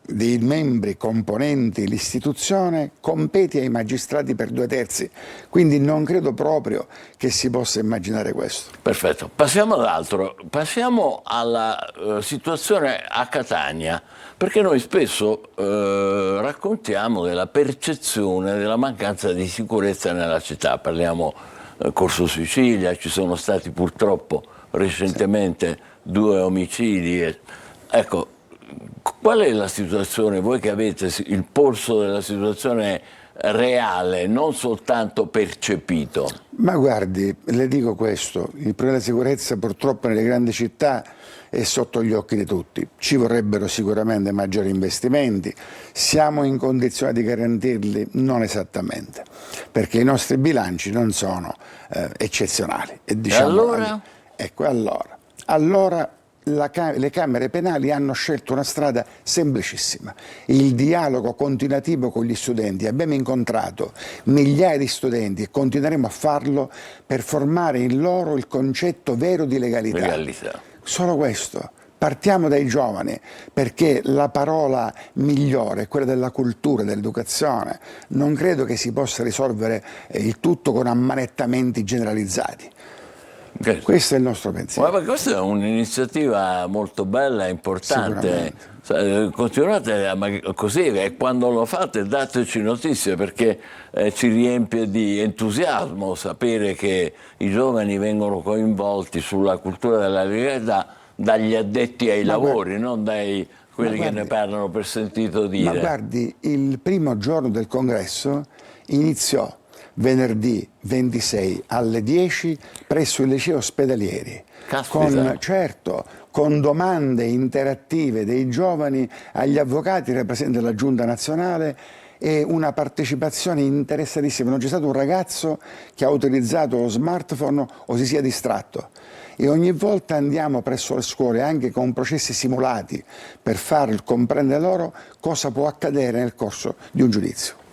dei membri componenti l'istituzione compete ai magistrati per 2/3, quindi non credo proprio che si possa immaginare questo. Perfetto, passiamo all'altro, passiamo alla situazione a Catania, perché noi spesso raccontiamo della percezione della mancanza di sicurezza nella città, parliamo Corso Sicilia, ci sono stati purtroppo recentemente 2 omicidi, ecco. Qual è la situazione, voi che avete il polso della situazione reale, non soltanto percepito? Ma guardi, le dico questo, il problema della sicurezza purtroppo nelle grandi città è sotto gli occhi di tutti, ci vorrebbero sicuramente maggiori investimenti, siamo in condizione di garantirli? Non esattamente, perché i nostri bilanci non sono eccezionali. E diciamo, allora? Ecco, allora le Camere penali hanno scelto una strada semplicissima, il dialogo continuativo con gli studenti. Abbiamo incontrato migliaia di studenti e continueremo a farlo per formare in loro il concetto vero di legalità. Solo questo. Partiamo dai giovani, perché la parola migliore è quella della cultura, dell'educazione. Non credo che si possa risolvere il tutto con ammanettamenti generalizzati. Questo è il nostro pensiero. Ma questa è un'iniziativa molto bella e importante. Continuate così e quando lo fate dateci notizie, perché ci riempie di entusiasmo sapere che i giovani vengono coinvolti sulla cultura della legalità dagli addetti ai lavori, non dai quelli che ne parlano per sentito dire. Ma guardi, il primo giorno del congresso iniziò venerdì 26 alle 10 presso il liceo Ospedalieri, con domande interattive dei giovani agli avvocati rappresentanti della Giunta Nazionale e una partecipazione interessantissima. Non c'è stato un ragazzo che ha utilizzato lo smartphone o si sia distratto. E ogni volta andiamo presso le scuole anche con processi simulati per far comprendere loro cosa può accadere nel corso di un giudizio.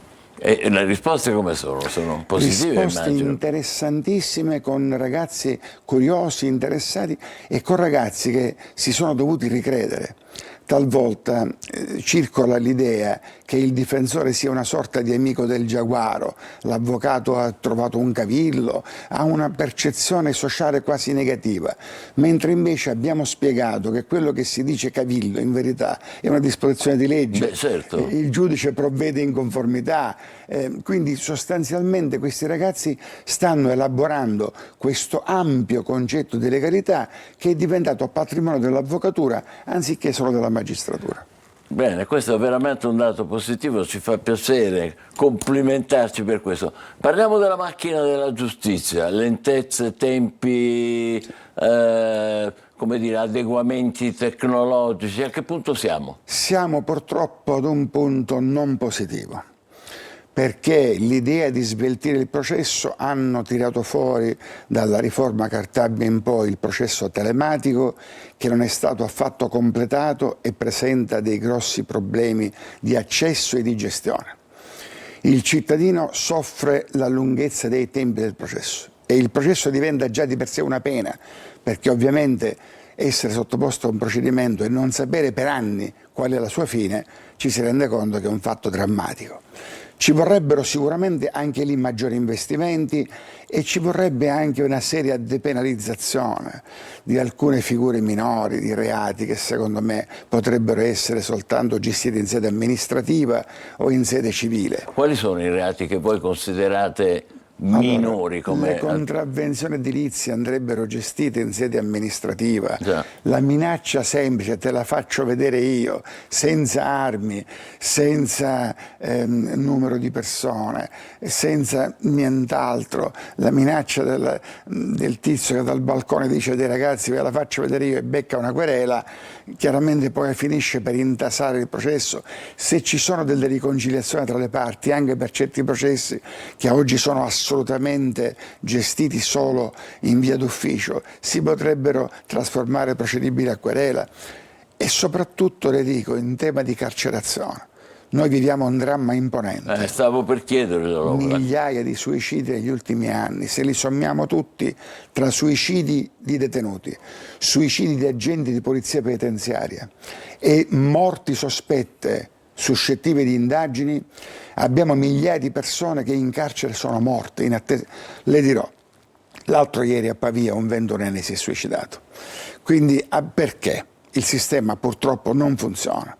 E le risposte come sono? Sono positive, Risposte immagino. interessantissime, con ragazzi curiosi, interessati e con ragazzi che si sono dovuti ricredere. Talvolta circola l'idea che il difensore sia una sorta di amico del giaguaro, l'avvocato ha trovato un cavillo, ha una percezione sociale quasi negativa, mentre invece abbiamo spiegato che quello che si dice cavillo in verità è una disposizione di legge. Beh, certo. Il giudice provvede in conformità, quindi sostanzialmente questi ragazzi stanno elaborando questo ampio concetto di legalità che è diventato patrimonio dell'avvocatura anziché solo della magistratura. Bene, questo è veramente un dato positivo, ci fa piacere complimentarci per questo. Parliamo della macchina della giustizia, lentezze, tempi, come dire, adeguamenti tecnologici, a che punto siamo? Siamo purtroppo ad un punto non positivo, perché l'idea di sveltire il processo hanno tirato fuori dalla riforma Cartabia in poi il processo telematico, che non è stato affatto completato e presenta dei grossi problemi di accesso e di gestione. Il cittadino soffre la lunghezza dei tempi del processo e il processo diventa già di per sé una pena, perché ovviamente essere sottoposto a un procedimento e non sapere per anni qual è la sua fine, ci si rende conto che è un fatto drammatico. Ci vorrebbero sicuramente anche lì maggiori investimenti e ci vorrebbe anche una seria depenalizzazione di alcune figure minori, di reati che secondo me potrebbero essere soltanto gestiti in sede amministrativa o in sede civile. Quali sono i reati che voi considerate minori? Come le contravvenzioni edilizie andrebbero gestite in sede amministrativa. Già. La minaccia semplice, te la faccio vedere io, senza armi, senza numero di persone, senza nient'altro. La minaccia del tizio che dal balcone dice dei ragazzi ve la faccio vedere io e becca una querela, chiaramente poi finisce per intasare il processo. Se ci sono delle riconciliazioni tra le parti, anche per certi processi che oggi sono assolutamente gestiti solo in via d'ufficio, si potrebbero trasformare procedibili a querela. E soprattutto, le dico, in tema di carcerazione. Noi viviamo un dramma imponente. Stavo per chiederlo. Migliaia di suicidi negli ultimi anni, se li sommiamo tutti, tra suicidi di detenuti, suicidi di agenti di polizia penitenziaria e morti sospette suscettibe di indagini, abbiamo migliaia di persone che in carcere sono morte in attesa. Le dirò, l'altro ieri a Pavia un 21enne si è suicidato. Quindi perché? Il sistema purtroppo non funziona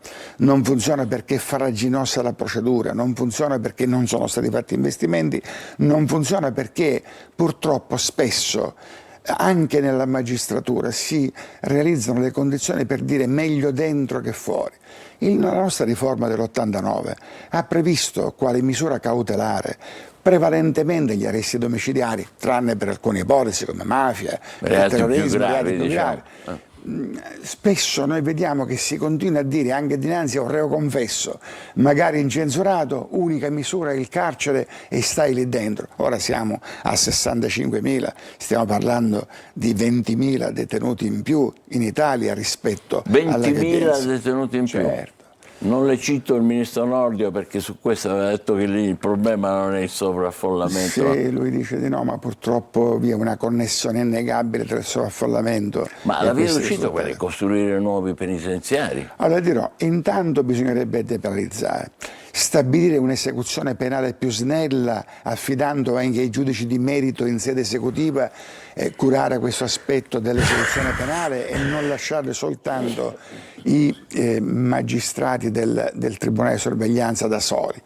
perché è farraginosa la procedura, non funziona perché non sono stati fatti investimenti, non funziona perché purtroppo spesso anche nella magistratura si realizzano le condizioni per dire meglio dentro che fuori. La nostra riforma dell'89 ha previsto quale misura cautelare prevalentemente gli arresti domiciliari, tranne per alcune ipotesi come mafia, terrorismo, reati più gravi. Spesso noi vediamo che si continua a dire anche dinanzi a un reo confesso, magari incensurato, unica misura è il carcere e stai lì dentro. Ora siamo a 65.000, stiamo parlando di 20.000 detenuti in più in Italia rispetto alla 20.000 detenuti in più? Certo. Non le cito il ministro Nordio perché su questo aveva detto che lì il problema non è il sovraffollamento. Sì, lui dice di no, ma purtroppo vi è una connessione innegabile tra il sovraffollamento. Ma la via d'uscita è quella di costruire nuovi penitenziari? Allora dirò, intanto bisognerebbe depenalizzare, stabilire un'esecuzione penale più snella, affidando anche ai giudici di merito in sede esecutiva curare questo aspetto dell'esecuzione penale e non lasciare soltanto i magistrati del Tribunale di sorveglianza da soli.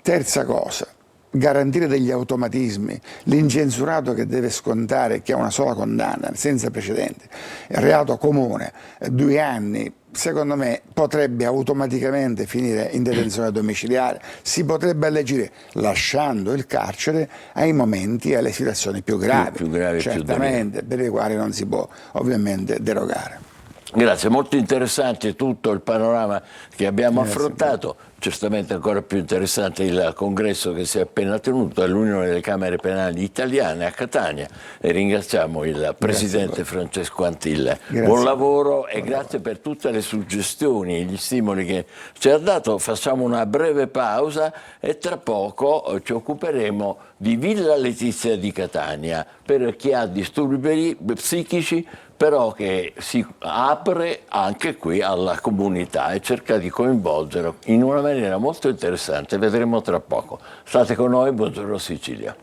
Terza cosa, garantire degli automatismi, l'incensurato che deve scontare, che ha una sola condanna, senza precedenti, reato comune, 2 anni, secondo me potrebbe automaticamente finire in detenzione domiciliare, si potrebbe alleggerire lasciando il carcere ai momenti e alle situazioni più gravi, più gravi, certamente, per le quali non si può ovviamente derogare. Grazie, molto interessante tutto il panorama che abbiamo affrontato, certamente ancora più interessante il congresso che si è appena tenuto all'Unione delle Camere Penali Italiane a Catania e ringraziamo il Presidente Francesco Antille. Buon lavoro e grazie per tutte le suggestioni e gli stimoli che ci ha dato. Facciamo una breve pausa e tra poco ci occuperemo di Villa Letizia di Catania per chi ha disturbi psichici, però che si apre anche qui alla comunità e cerca di coinvolgere in una maniera molto interessante. Vedremo tra poco. State con noi, buongiorno Sicilia.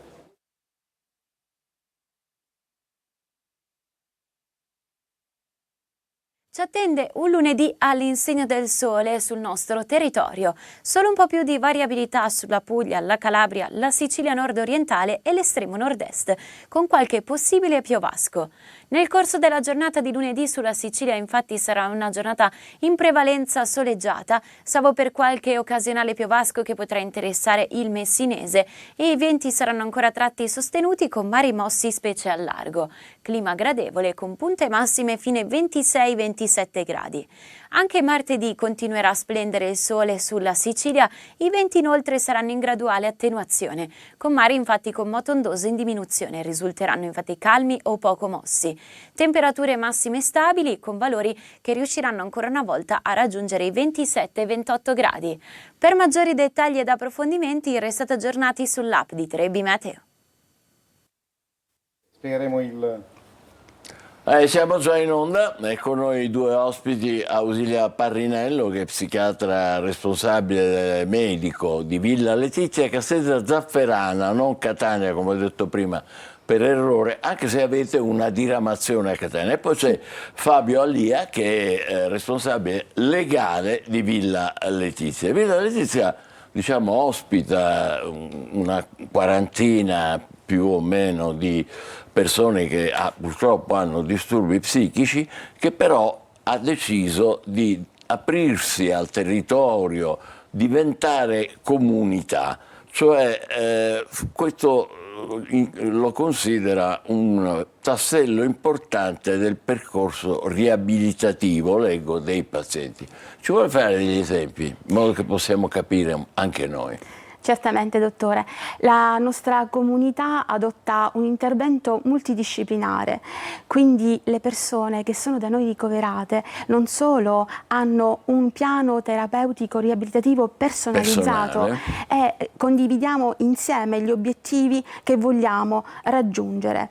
Ci attende un lunedì all'insegna del sole sul nostro territorio, solo un po' più di variabilità sulla Puglia, la Calabria, la Sicilia nord-orientale e l'estremo nord-est, con qualche possibile piovasco. Nel corso della giornata di lunedì sulla Sicilia infatti sarà una giornata in prevalenza soleggiata, salvo per qualche occasionale piovasco che potrà interessare il Messinese, e i venti saranno ancora tratti sostenuti con mari mossi specie al largo. Clima gradevole con punte massime fino ai 26-27 gradi. Anche martedì continuerà a splendere il sole sulla Sicilia, i venti inoltre saranno in graduale attenuazione, con mari infatti con moto ondoso in diminuzione, risulteranno infatti calmi o poco mossi. Temperature massime stabili con valori che riusciranno ancora una volta a raggiungere i 27-28 gradi. Per maggiori dettagli ed approfondimenti restate aggiornati sull'app di Trebi Meteo. Spiegheremo il... Siamo già in onda e con noi due ospiti, Ausilia Parrinello che è psichiatra responsabile medico di Villa Letizia e Cassetta Zafferana, non Catania come ho detto prima per errore, anche se avete una diramazione a Catania. E poi c'è Fabio Allia che è responsabile legale di Villa Letizia. Villa Letizia diciamo ospita una quarantina più o meno di persone che purtroppo hanno disturbi psichici, che però ha deciso di aprirsi al territorio, diventare comunità, cioè questo lo considera un tassello importante del percorso riabilitativo, leggo, dei pazienti. Ci vuole fare degli esempi, in modo che possiamo capire anche noi? Certamente, dottore. La nostra comunità adotta un intervento multidisciplinare, quindi le persone che sono da noi ricoverate non solo hanno un piano terapeutico riabilitativo personalizzato e condividiamo insieme gli obiettivi che vogliamo raggiungere.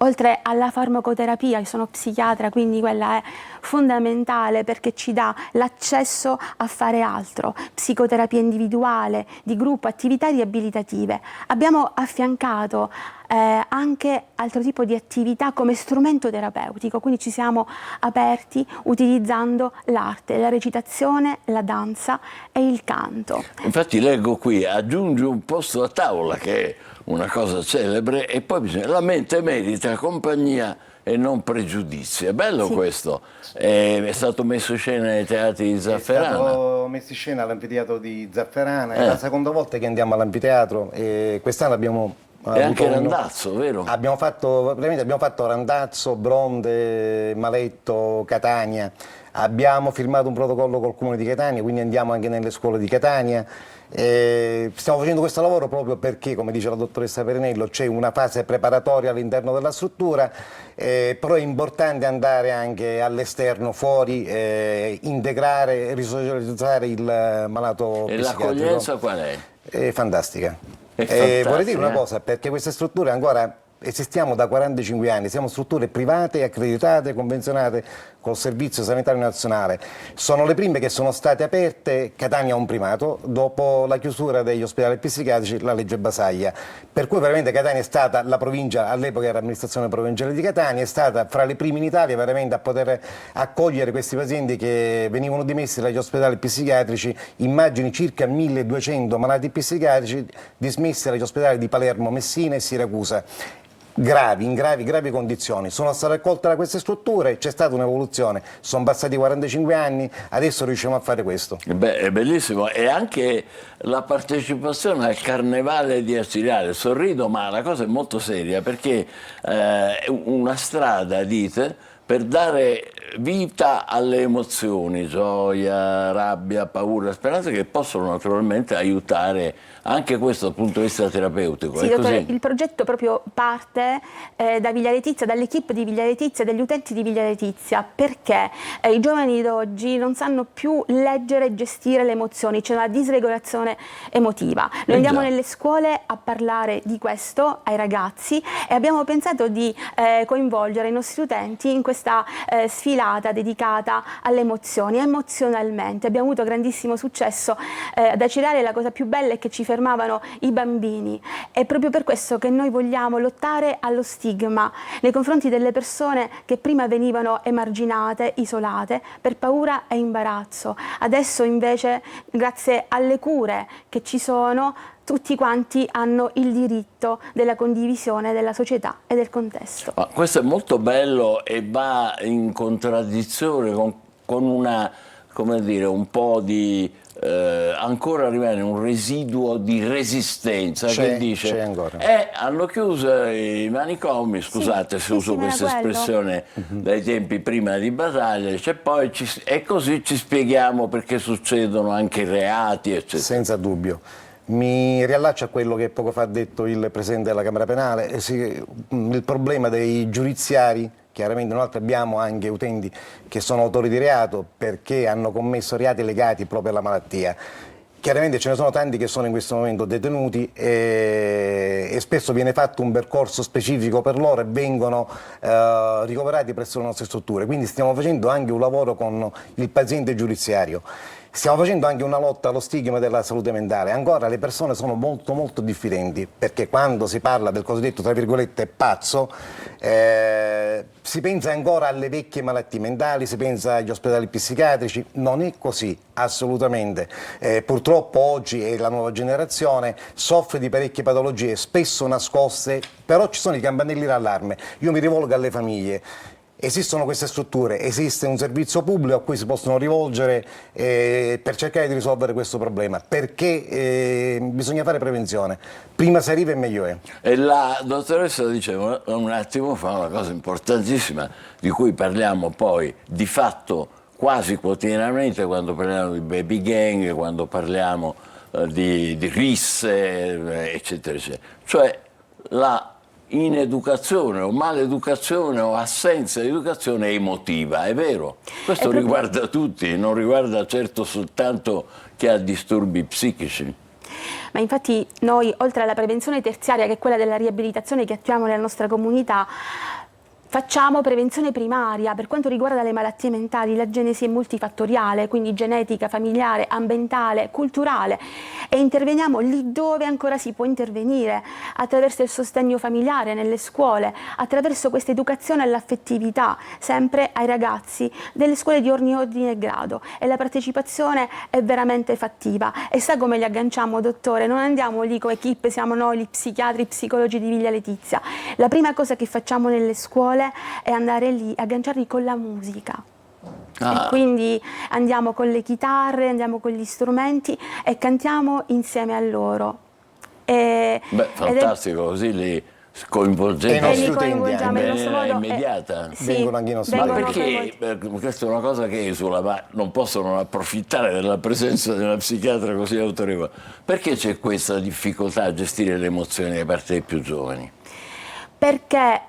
Oltre alla farmacoterapia, io sono psichiatra, quindi quella è fondamentale perché ci dà l'accesso a fare altro, psicoterapia individuale, di gruppo, attività riabilitative. Abbiamo affiancato anche altro tipo di attività come strumento terapeutico, quindi ci siamo aperti utilizzando l'arte, la recitazione, la danza e il canto. Infatti leggo qui, aggiunge un posto a tavola che è una cosa celebre e poi bisogna, la mente merita compagnia e non pregiudizi. È bello questo, è stato messo in scena nei teatri di Zafferana. È stato messo in scena all'anfiteatro di Zafferana, è la seconda volta che andiamo all'anfiteatro e quest'anno abbiamo... E anche Randazzo, vero? Abbiamo fatto Randazzo, Bronte, Maletto, Catania. Abbiamo firmato un protocollo col Comune di Catania, quindi andiamo anche nelle scuole di Catania. Stiamo facendo questo lavoro proprio perché, come dice la dottoressa Perinello, c'è una fase preparatoria all'interno della struttura, però è importante andare anche all'esterno, fuori, integrare, risocializzare il malato psichiatrico. E l'accoglienza qual è? È fantastica. È vorrei dire una cosa, perché queste strutture ancora esistiamo da 45 anni, siamo strutture private, accreditate, convenzionate col Servizio Sanitario Nazionale. Sono le prime che sono state aperte, Catania ha un primato, dopo la chiusura degli ospedali psichiatrici, la legge Basaglia. Per cui veramente Catania è stata la provincia, all'epoca era l'amministrazione provinciale di Catania, è stata fra le prime in Italia veramente a poter accogliere questi pazienti che venivano dimessi dagli ospedali psichiatrici. Immagini circa 1200 malati psichiatrici dismessi dagli ospedali di Palermo, Messina e Siracusa. In gravi condizioni. Sono state accolte da queste strutture, c'è stata un'evoluzione, sono passati 45 anni, adesso riusciamo a fare questo. Beh, è bellissimo, e anche la partecipazione al Carnevale di Acireale. Sorrido, ma la cosa è molto seria perché è una strada, dite, per dare vita alle emozioni, gioia, rabbia, paura, speranza, che possono naturalmente aiutare anche questo dal punto di vista terapeutico. Sì, è dottore, così? il progetto proprio parte da Villa Letizia, dall'equipe di Villa Letizia, dagli utenti di Villa Letizia, perché i giovani d'oggi non sanno più leggere e gestire le emozioni, c'è una disregolazione emotiva. Noi andiamo nelle scuole a parlare di questo ai ragazzi e abbiamo pensato di coinvolgere i nostri utenti in questa sfilata dedicata alle emozioni, emozionalmente. Abbiamo avuto grandissimo successo. Da Cirale la cosa più bella è che ci fermavano i bambini. È proprio per questo che noi vogliamo lottare allo stigma nei confronti delle persone che prima venivano emarginate, isolate, per paura e imbarazzo. Adesso invece, grazie alle cure che ci sono, tutti quanti hanno il diritto della condivisione della società e del contesto. Ma questo è molto bello e va in contraddizione con una, come dire, un po' di... ancora rimane un residuo di resistenza che dice c'è ancora. Hanno chiuso i manicomi, scusate se uso questa espressione dai tempi prima di Basaglia, poi e così ci spieghiamo perché succedono anche reati, eccetera. Senza dubbio. Mi riallaccio a quello che poco fa ha detto il Presidente della Camera Penale, il problema dei giudiziari. Chiaramente noi abbiamo anche utenti che sono autori di reato perché hanno commesso reati legati proprio alla malattia. Chiaramente ce ne sono tanti che sono in questo momento detenuti e spesso viene fatto un percorso specifico per loro e vengono ricoverati presso le nostre strutture. Quindi stiamo facendo anche un lavoro con il paziente giudiziario. Stiamo facendo anche una lotta allo stigma della salute mentale. Ancora le persone sono molto diffidenti, perché quando si parla del cosiddetto, tra virgolette, pazzo, si pensa ancora alle vecchie malattie mentali, si pensa agli ospedali psichiatrici. Non è così, assolutamente. Purtroppo oggi la nuova generazione soffre di parecchie patologie, spesso nascoste, però ci sono i campanelli d'allarme. Io mi rivolgo alle famiglie. Esistono queste strutture, esiste un servizio pubblico a cui si possono rivolgere per cercare di risolvere questo problema, perché bisogna fare prevenzione. Prima si arriva e meglio è. E la dottoressa diceva un attimo fa una cosa importantissima, di cui parliamo poi di fatto quasi quotidianamente quando parliamo di baby gang, quando parliamo di risse, eccetera, eccetera. Cioè la ineducazione o maleducazione o assenza di educazione emotiva, è vero? Questo riguarda tutti, non riguarda certo soltanto chi ha disturbi psichici. Ma infatti noi, oltre alla prevenzione terziaria, che è quella della riabilitazione che attuiamo nella nostra comunità, facciamo prevenzione primaria. Per quanto riguarda le malattie mentali, la genesi è multifattoriale, quindi genetica, familiare, ambientale, culturale, e interveniamo lì dove ancora si può intervenire, attraverso il sostegno familiare nelle scuole, attraverso questa educazione all'affettività, sempre ai ragazzi delle scuole di ogni ordine e grado, e la partecipazione è veramente fattiva. E sa come li agganciamo, dottore? Non andiamo lì come equipe, siamo noi gli psichiatri, psicologi di Villa Letizia. La prima cosa che facciamo nelle scuole è andare lì, agganciarli con la musica. E quindi andiamo con le chitarre, andiamo con gli strumenti e cantiamo insieme a loro. Fantastico, così li coinvolgete in immediata. Sì, vengono anche i nostri Ma perché, questa è una cosa che esula, ma non posso non approfittare della presenza di una psichiatra così autorevole. Perché c'è questa difficoltà a gestire le emozioni da parte dei più giovani? Perché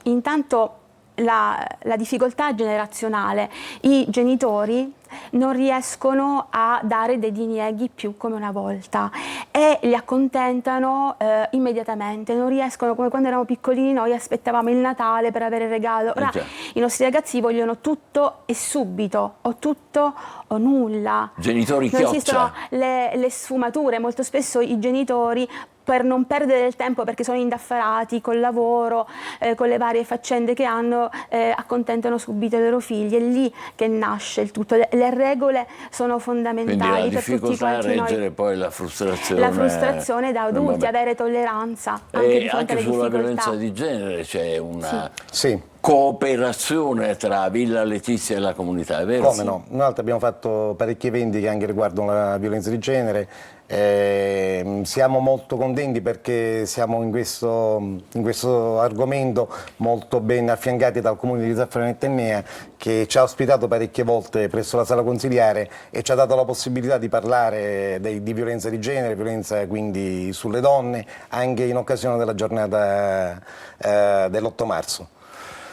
intanto la difficoltà generazionale, i genitori non riescono a dare dei dinieghi più come una volta e li accontentano immediatamente, non riescono, come quando eravamo piccolini noi aspettavamo il Natale per avere il regalo. Ora i nostri ragazzi vogliono tutto e subito, o tutto o nulla. Genitori non chioccia. esistono le sfumature, molto spesso i genitori, per non perdere del tempo perché sono indaffarati col lavoro, con le varie faccende che hanno, accontentano subito i loro figli. È lì che nasce il tutto. Le regole sono fondamentali. Quindi la per difficoltà tutti quanti a reggere noi. poi la frustrazione. La frustrazione da adulti, avere tolleranza anche di fronte alle sulla difficoltà. violenza di genere c'è una Sì. cooperazione tra Villa Letizia e la comunità, è vero? Come no? Noi abbiamo fatto parecchi eventi che anche riguardano la violenza di genere. Siamo molto contenti perché siamo in questo argomento molto ben affiancati dal Comune di Zafferanetto Ennea, che ci ha ospitato parecchie volte presso la sala consiliare e ci ha dato la possibilità di parlare di violenza di genere, violenza quindi sulle donne, anche in occasione della giornata dell'8 marzo.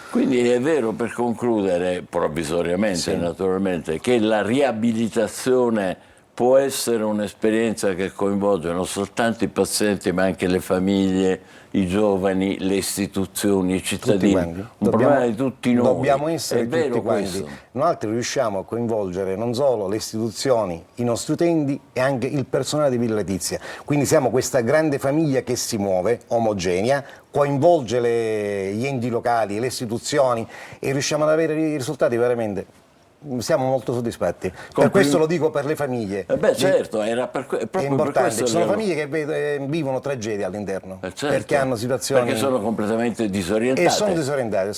Quindi è vero, per concludere, provvisoriamente Sì. naturalmente, che la riabilitazione può essere un'esperienza che coinvolge non soltanto i pazienti ma anche le famiglie, i giovani, le istituzioni, i cittadini. Un problema di tutti noi. Dobbiamo essere è vero tutti quanti. questo. Noi altri riusciamo a coinvolgere non solo le istituzioni, i nostri utenti e anche il personale di Villa Letizia. Quindi siamo questa grande famiglia che si muove, omogenea, coinvolge gli enti locali, le istituzioni e riusciamo ad avere i risultati veramente. Siamo molto soddisfatti. Per questo lo dico per le famiglie. Certo, era proprio è per importante. questo. Ci sono famiglie che vivono tragedie all'interno, certo, perché hanno situazioni... Perché sono completamente disorientate. E sono disorientate.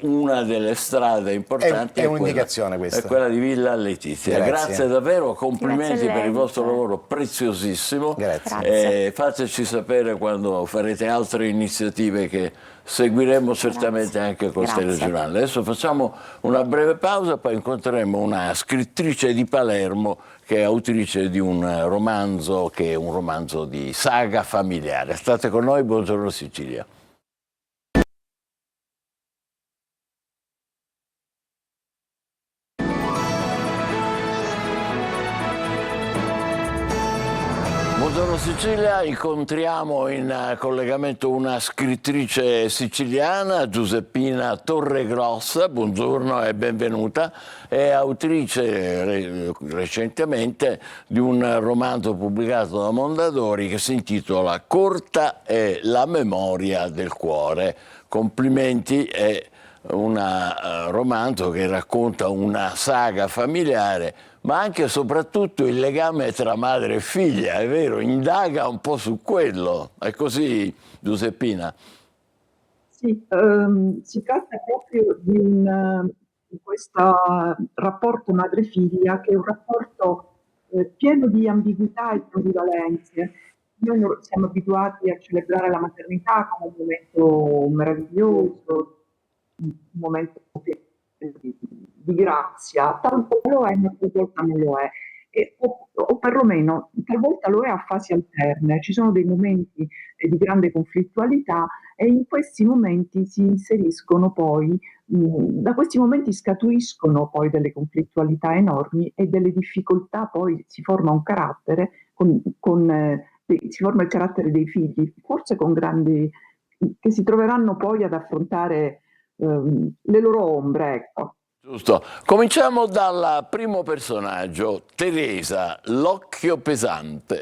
Una delle strade importanti è un'indicazione questa. È quella di Villa Letizia. Grazie davvero, complimenti per il vostro lavoro preziosissimo. Grazie. Fateci sapere quando farete altre iniziative che seguiremo certamente anche con Telegiornale. Adesso facciamo una breve pausa, poi incontreremo una scrittrice di Palermo che è autrice di un romanzo che è un romanzo di saga familiare. State con noi, buongiorno Sicilia. Buongiorno Sicilia, incontriamo in collegamento una scrittrice siciliana, Giuseppina Torregrossa, buongiorno e benvenuta, è autrice recentemente di un romanzo pubblicato da Mondadori che si intitola Corta è la memoria del cuore. Complimenti, è un romanzo che racconta una saga familiare, ma anche e soprattutto il legame tra madre e figlia, è vero, indaga un po' su quello. È così, Giuseppina? Sì, si tratta proprio di questo rapporto madre-figlia, che è un rapporto pieno di ambiguità e di ambivalenze. Noi siamo abituati a celebrare la maternità come un momento meraviglioso, un momento di grazia, talvolta lo è, ma talvolta non lo è. O perlomeno talvolta lo è a fasi alterne, ci sono dei momenti di grande conflittualità e in questi momenti si inseriscono poi, da questi momenti scaturiscono poi delle conflittualità enormi e delle difficoltà, poi si forma un carattere, si forma il carattere dei figli, forse con grandi, che si troveranno poi ad affrontare le loro ombre, ecco. Giusto. Cominciamo dal primo personaggio, Teresa, l'occhio pesante.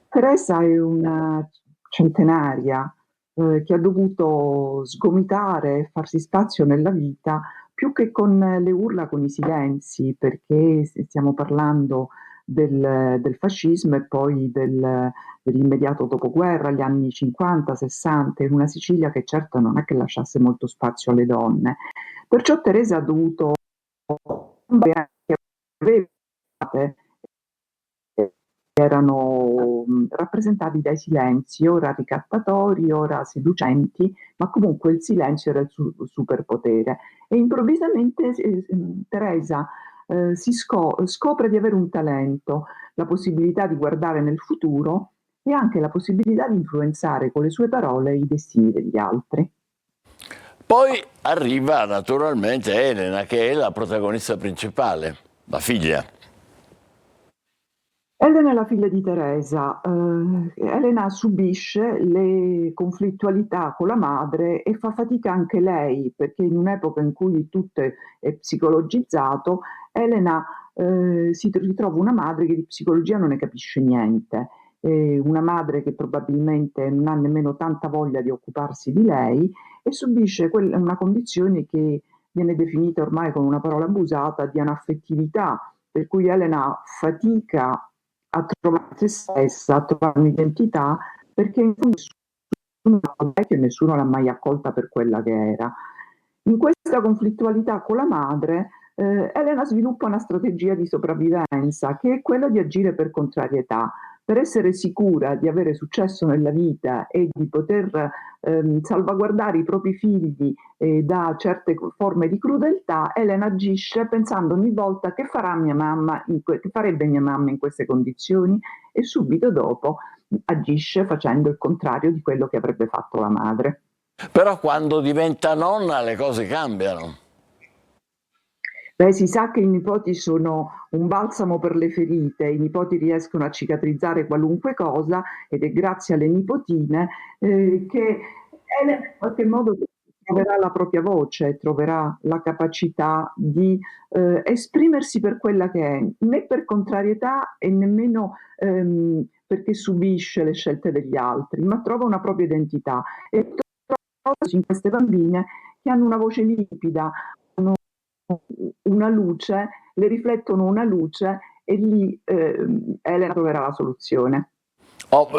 Teresa è una centenaria che ha dovuto sgomitare e farsi spazio nella vita più che con le urla, con i silenzi, perché stiamo parlando del fascismo e poi dell'immediato dopoguerra, gli anni 50-60, in una Sicilia che certo non è che lasciasse molto spazio alle donne. Perciò Teresa ha dovuto erano rappresentati dai silenzi, ora ricattatori, ora seducenti, ma comunque il silenzio era il suo superpotere. E improvvisamente Teresa scopre di avere un talento, la possibilità di guardare nel futuro e anche la possibilità di influenzare con le sue parole i destini degli altri. Poi arriva naturalmente Elena, che è la protagonista principale, la figlia. Elena è la figlia di Teresa. Elena subisce le conflittualità con la madre e fa fatica anche lei, perché in un'epoca in cui tutto è psicologizzato, Elena si ritrova una madre che di psicologia non ne capisce niente. Una madre che probabilmente non ha nemmeno tanta voglia di occuparsi di lei e subisce una condizione che viene definita ormai con una parola abusata di anaffettività, per cui Elena fatica a trovare se stessa, a trovare un'identità, perché in fondo nessuno l'ha mai accolta per quella che era. In questa conflittualità con la madre, Elena sviluppa una strategia di sopravvivenza che è quella di agire per contrarietà. Per essere sicura di avere successo nella vita e di poter salvaguardare i propri figli da certe forme di crudeltà, Elena agisce pensando ogni volta che farà mia mamma che farebbe mia mamma in queste condizioni, e subito dopo agisce facendo il contrario di quello che avrebbe fatto la madre. Però quando diventa nonna le cose cambiano. Beh, si sa che i nipoti sono un balsamo per le ferite, i nipoti riescono a cicatrizzare qualunque cosa, ed è grazie alle nipotine che Elena in qualche modo troverà la propria voce, troverà la capacità di esprimersi per quella che è, né per contrarietà e nemmeno perché subisce le scelte degli altri, ma trova una propria identità. E trova in queste bambine che hanno una voce limpida, una luce, le riflettono una luce, e lì Elena troverà la soluzione.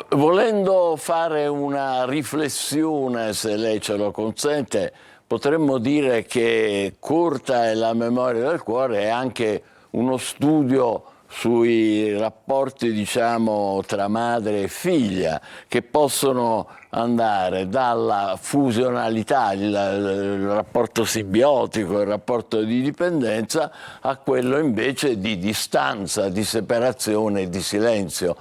Volendo fare una riflessione, se lei ce lo consente, potremmo dire che Curta e la memoria del cuore è anche uno studio sui rapporti, diciamo, tra madre e figlia, che possono andare dalla fusionalità, il rapporto simbiotico, il rapporto di dipendenza, a quello invece di distanza, di separazione e di silenzio.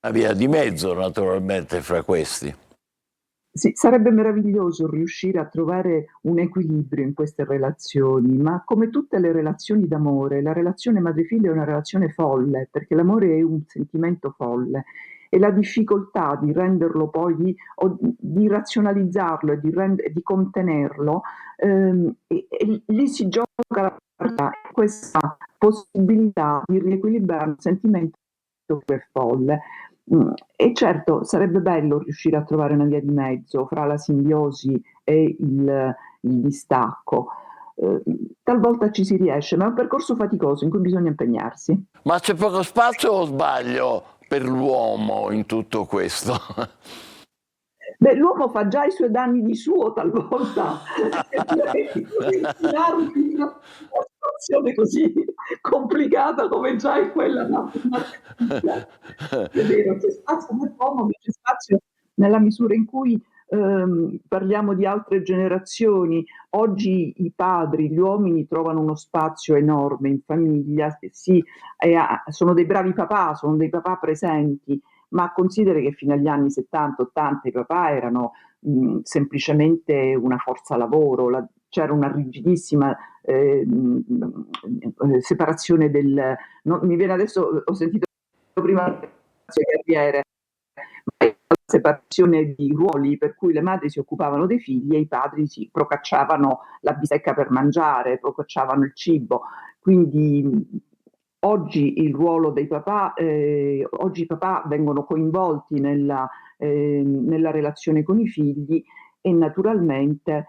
Una via di mezzo, naturalmente, fra questi. Sì, sarebbe meraviglioso riuscire a trovare un equilibrio in queste relazioni, ma come tutte le relazioni d'amore, la relazione madre-figlio è una relazione folle, perché l'amore è un sentimento folle, e la difficoltà di renderlo poi, o di razionalizzarlo e di contenerlo, e lì si gioca questa possibilità di riequilibrare un sentimento che è folle. E certo, sarebbe bello riuscire a trovare una via di mezzo fra la simbiosi e il distacco. Talvolta ci si riesce, ma è un percorso faticoso in cui bisogna impegnarsi. Ma c'è poco spazio, o sbaglio, per l'uomo in tutto questo? Beh, l'uomo fa già i suoi danni di suo talvolta. Una situazione così complicata come già è quella. È vero, c'è spazio per l'uomo, ma c'è spazio nella misura in cui parliamo di altre generazioni. Oggi i padri, gli uomini trovano uno spazio enorme in famiglia, sì, sono dei bravi papà, sono dei papà presenti, ma consideri che fino agli anni 70-80 i papà erano semplicemente una forza lavoro, c'era una rigidissima separazione del... mi viene adesso, ho sentito prima carriere, la separazione di ruoli, per cui le madri si occupavano dei figli e i padri si procacciavano la bistecca per mangiare, procacciavano il cibo. Quindi oggi il ruolo dei papà, oggi i papà vengono coinvolti nella relazione con i figli, e naturalmente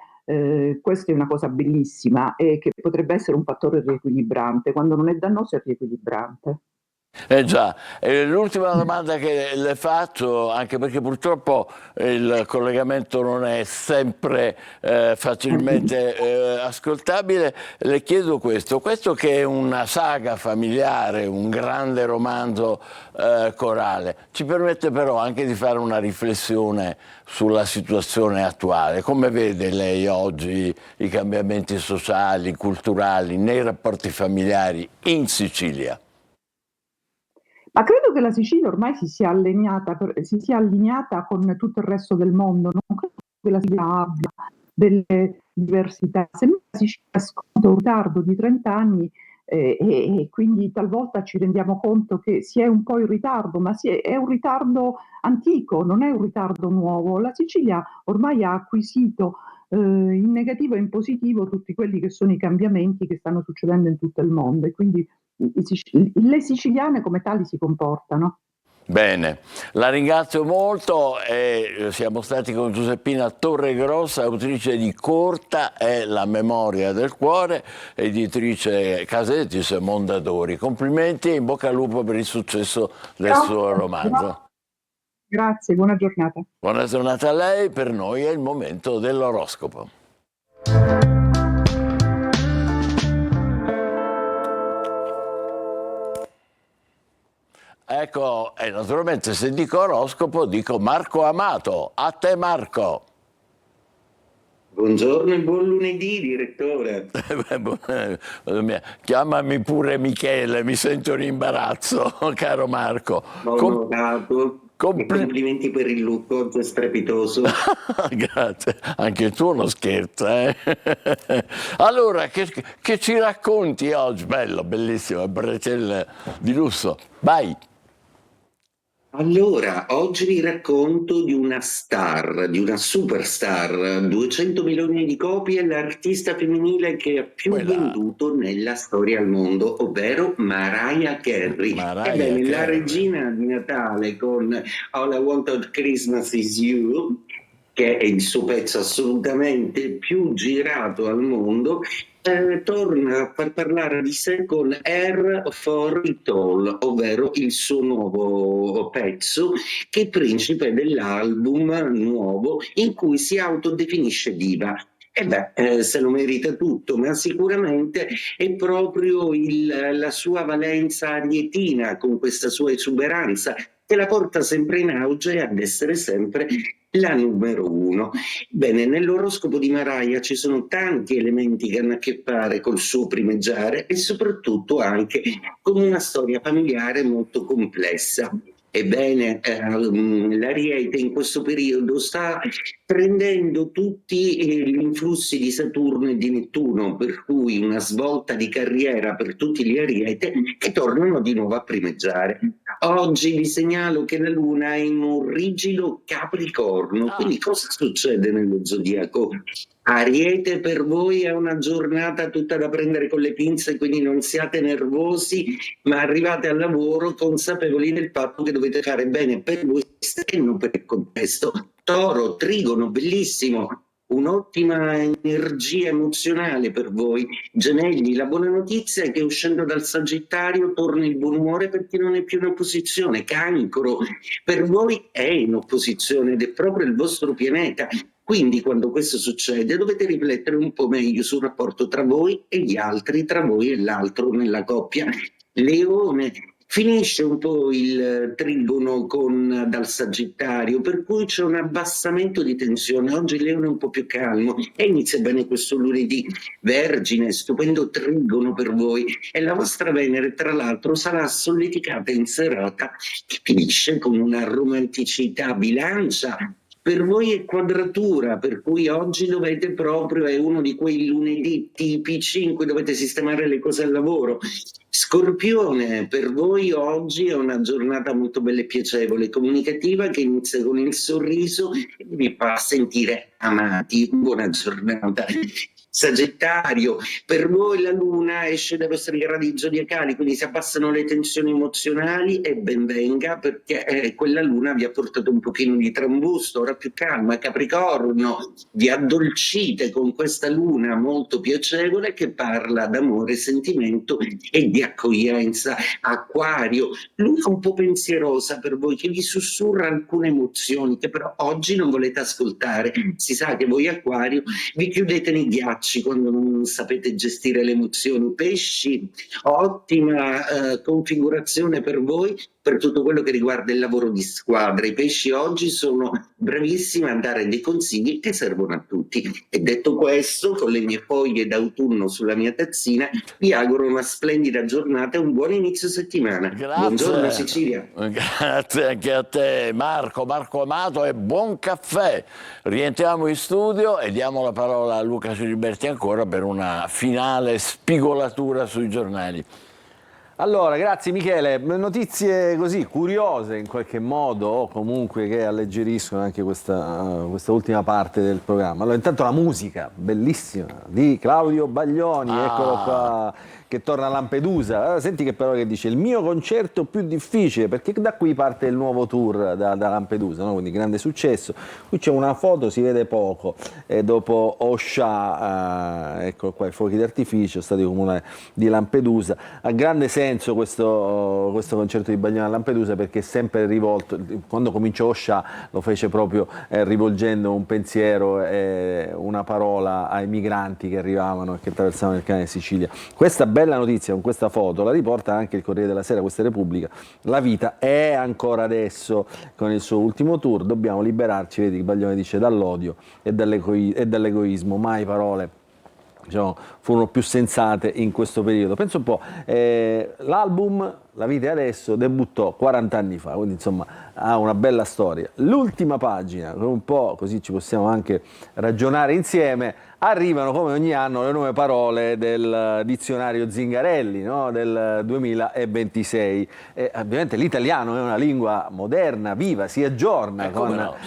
questa è una cosa bellissima e che potrebbe essere un fattore riequilibrante. Quando non è dannoso è riequilibrante. Già, l'ultima domanda che le faccio, anche perché purtroppo il collegamento non è sempre facilmente ascoltabile, le chiedo questo che è una saga familiare, un grande romanzo corale, ci permette però anche di fare una riflessione sulla situazione attuale. Come vede lei oggi i cambiamenti sociali, culturali, nei rapporti familiari in Sicilia? Ma credo che la Sicilia ormai si sia allineata con tutto il resto del mondo, non credo che la Sicilia abbia delle diversità. Se noi la Sicilia sconta un ritardo di 30 anni e quindi talvolta ci rendiamo conto che si è un po' in ritardo, ma è un ritardo antico, non è un ritardo nuovo. La Sicilia ormai ha acquisito in negativo e in positivo tutti quelli che sono i cambiamenti che stanno succedendo in tutto il mondo, e quindi le siciliane come tali si comportano. Bene, la ringrazio molto e siamo stati con Giuseppina Torregrossa, autrice di Curta e la memoria del cuore, editrice Casa Editrice Mondadori. Complimenti e in bocca al lupo per il successo del suo romanzo. Grazie, buona giornata. Buona giornata a lei, per noi è il momento dell'oroscopo. Ecco, e naturalmente se dico oroscopo dico Marco Amato. A te Marco. Buongiorno e buon lunedì, direttore. Chiamami pure Michele, mi sento in imbarazzo, caro Marco. Onorato. Complimenti per il look, oggi è strepitoso. Grazie, anche tu uno scherzo, eh? Allora, che ci racconti oggi? Bello, bellissimo, bretelle di lusso. Vai. Allora, oggi vi racconto di una star, di una superstar, 200 milioni di copie, l'artista femminile che ha più venduto nella storia al mondo, ovvero Mariah Carey. Ebbene, la regina di Natale con All I Want at Christmas Is You, che è il suo pezzo assolutamente più girato al mondo, torna a far parlare di sé con Air for It All, ovvero il suo nuovo pezzo, che è principe dell'album nuovo in cui si autodefinisce diva. E se lo merita tutto, ma sicuramente è proprio la sua valenza arietina, con questa sua esuberanza, che la porta sempre in auge ad essere sempre la numero uno. Bene, nell'oroscopo di Mariah ci sono tanti elementi che hanno a che fare col suo primeggiare e soprattutto anche con una storia familiare molto complessa. Ebbene, l'Ariete in questo periodo sta prendendo tutti gli influssi di Saturno e di Nettuno, per cui una svolta di carriera per tutti gli Ariete che tornano di nuovo a primeggiare. Oggi vi segnalo che la Luna è in un rigido Capricorno, quindi cosa succede nello zodiaco? Ariete, per voi è una giornata tutta da prendere con le pinze, quindi non siate nervosi, ma arrivate al lavoro consapevoli del fatto che dovete fare bene per voi stessi e non per il contesto. Toro, Trigono, bellissimo, un'ottima energia emozionale per voi. Gemelli, la buona notizia è che uscendo dal Sagittario torna il buon umore perché non è più in opposizione. Cancro, per voi è in opposizione ed è proprio il vostro pianeta. Quindi quando questo succede dovete riflettere un po' meglio sul rapporto tra voi e gli altri, tra voi e l'altro nella coppia. Leone, finisce un po' il trigono dal Sagittario, per cui c'è un abbassamento di tensione. Oggi il Leone è un po' più calmo e inizia bene questo lunedì. Vergine, stupendo trigono per voi, e la vostra Venere tra l'altro sarà solleticata in serata che finisce con una romanticità. Bilancia, per voi è quadratura, per cui oggi dovete proprio, è uno di quei lunedì tipici in cui dovete sistemare le cose al lavoro. Scorpione, per voi oggi è una giornata molto bella e piacevole, comunicativa, che inizia con il sorriso e vi fa sentire amati. Buona giornata. Sagittario, per voi la Luna esce dai vostri gradi zodiacali, quindi si abbassano le tensioni emozionali e ben venga, perché quella Luna vi ha portato un pochino di trambusto, ora più calma. Capricorno, vi addolcite con questa Luna molto piacevole che parla d'amore, sentimento e di accoglienza. Acquario, Luna un po' pensierosa per voi, che vi sussurra alcune emozioni che però oggi non volete ascoltare. Si sa che voi Acquario vi chiudete nei ghiacci quando non sapete gestire le emozioni. Pesci, ottima configurazione per voi per tutto quello che riguarda il lavoro di squadra. I pesci oggi sono bravissimi a dare dei consigli che servono a tutti. E detto questo, con le mie foglie d'autunno sulla mia tazzina, vi auguro una splendida giornata e un buon inizio settimana. Grazie. Buongiorno Sicilia. Grazie anche a te Marco Amato, e buon caffè. Rientriamo in studio e diamo la parola a Luca Ciliberti ancora per una finale spigolatura sui giornali. Allora, grazie Michele, notizie così curiose in qualche modo, o comunque che alleggeriscono anche questa ultima parte del programma. Allora, intanto la musica bellissima di Claudio Baglioni, eccolo qua, che torna a Lampedusa. Allora, senti che però che dice: il mio concerto più difficile, perché da qui parte il nuovo tour da Lampedusa, no? Quindi grande successo. Qui c'è una foto, si vede poco, e dopo Osha, eccolo qua, i fuochi d'artificio, stadio comunale di Lampedusa, a grande senso senso questo concerto di Baglione a Lampedusa, perché è sempre rivolto, quando cominciò Scià lo fece proprio rivolgendo un pensiero e una parola ai migranti che arrivavano e che attraversavano il canale di Sicilia. Questa bella notizia con questa foto la riporta anche il Corriere della Sera, questa Repubblica. La vita è ancora adesso con il suo ultimo tour, dobbiamo liberarci, vedi, Baglione dice, dall'odio e dall'egoismo, mai parole, diciamo, furono più sensate in questo periodo. Penso un po', l'album La vita è adesso debuttò 40 anni fa, quindi insomma ha una bella storia. L'ultima pagina, un po' così ci possiamo anche ragionare insieme, arrivano come ogni anno le nuove parole del dizionario Zingarelli, no? Del 2026. E ovviamente l'italiano è una lingua moderna, viva, si aggiorna,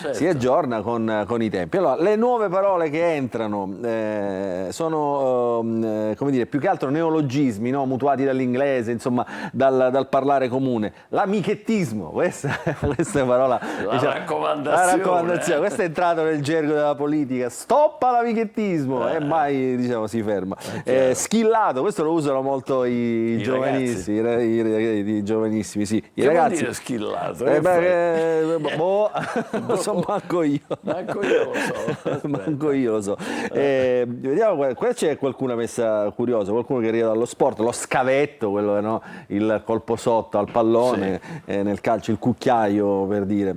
si aggiorna con i tempi. Allora, le nuove parole che entrano sono, come dire, più che altro neologismi, no? Mutuati dall'inglese, insomma, dal parlare comune. L'amichettismo, questa parola, la raccomandazione. Questo è entrato nel gergo della politica. Stoppa l'amichettismo, e mai, diciamo, si ferma. Schillato, questo lo usano molto i giovanissimi, i giovanissimi, sì. I ragazzi. Vuol dire schillato? Non so manco io. Manco io lo so. Manco io lo so. Vediamo, qua c'è qualcuna messa curiosa, qualcuno che arriva dallo sport, lo scavetto, quello, no? Il colpo sotto al pallone, nel calcio il cucchiaio, per dire.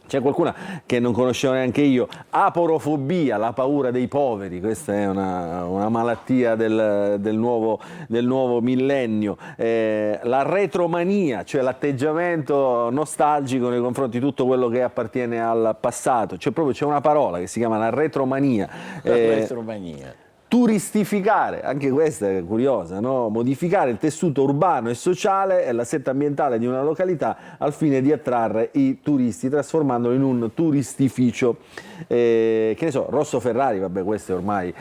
C'è qualcuna che non conoscevo neanche io, aporofobia, la paura dei poveri, questa è una malattia del nuovo millennio, la retromania, cioè l'atteggiamento nostalgico nei confronti di tutto quello che appartiene al passato, c'è una parola che si chiama la retromania. Retromania. Turistificare, anche questa è curiosa, no? Modificare il tessuto urbano e sociale e l'assetto ambientale di una località al fine di attrarre i turisti, trasformandolo in un turistificio. Che ne so, Rosso Ferrari, vabbè, questo ormai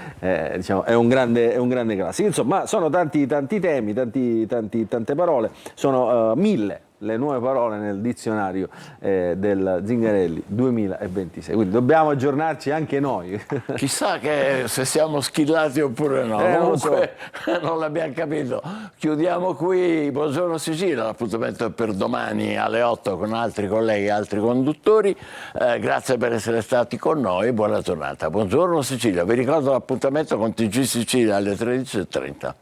diciamo, è un grande classico. Insomma, sono tanti temi, tante parole, sono 1000 le nuove parole nel dizionario del Zingarelli 2026, quindi dobbiamo aggiornarci anche noi. Chissà che se siamo schillati oppure no, comunque non l'abbiamo capito. Chiudiamo qui Buongiorno Sicilia, l'appuntamento è per domani alle 8 con altri colleghi, altri conduttori. Grazie per essere stati con noi, buona giornata. Buongiorno Sicilia, vi ricordo l'appuntamento con TG Sicilia alle 13:30.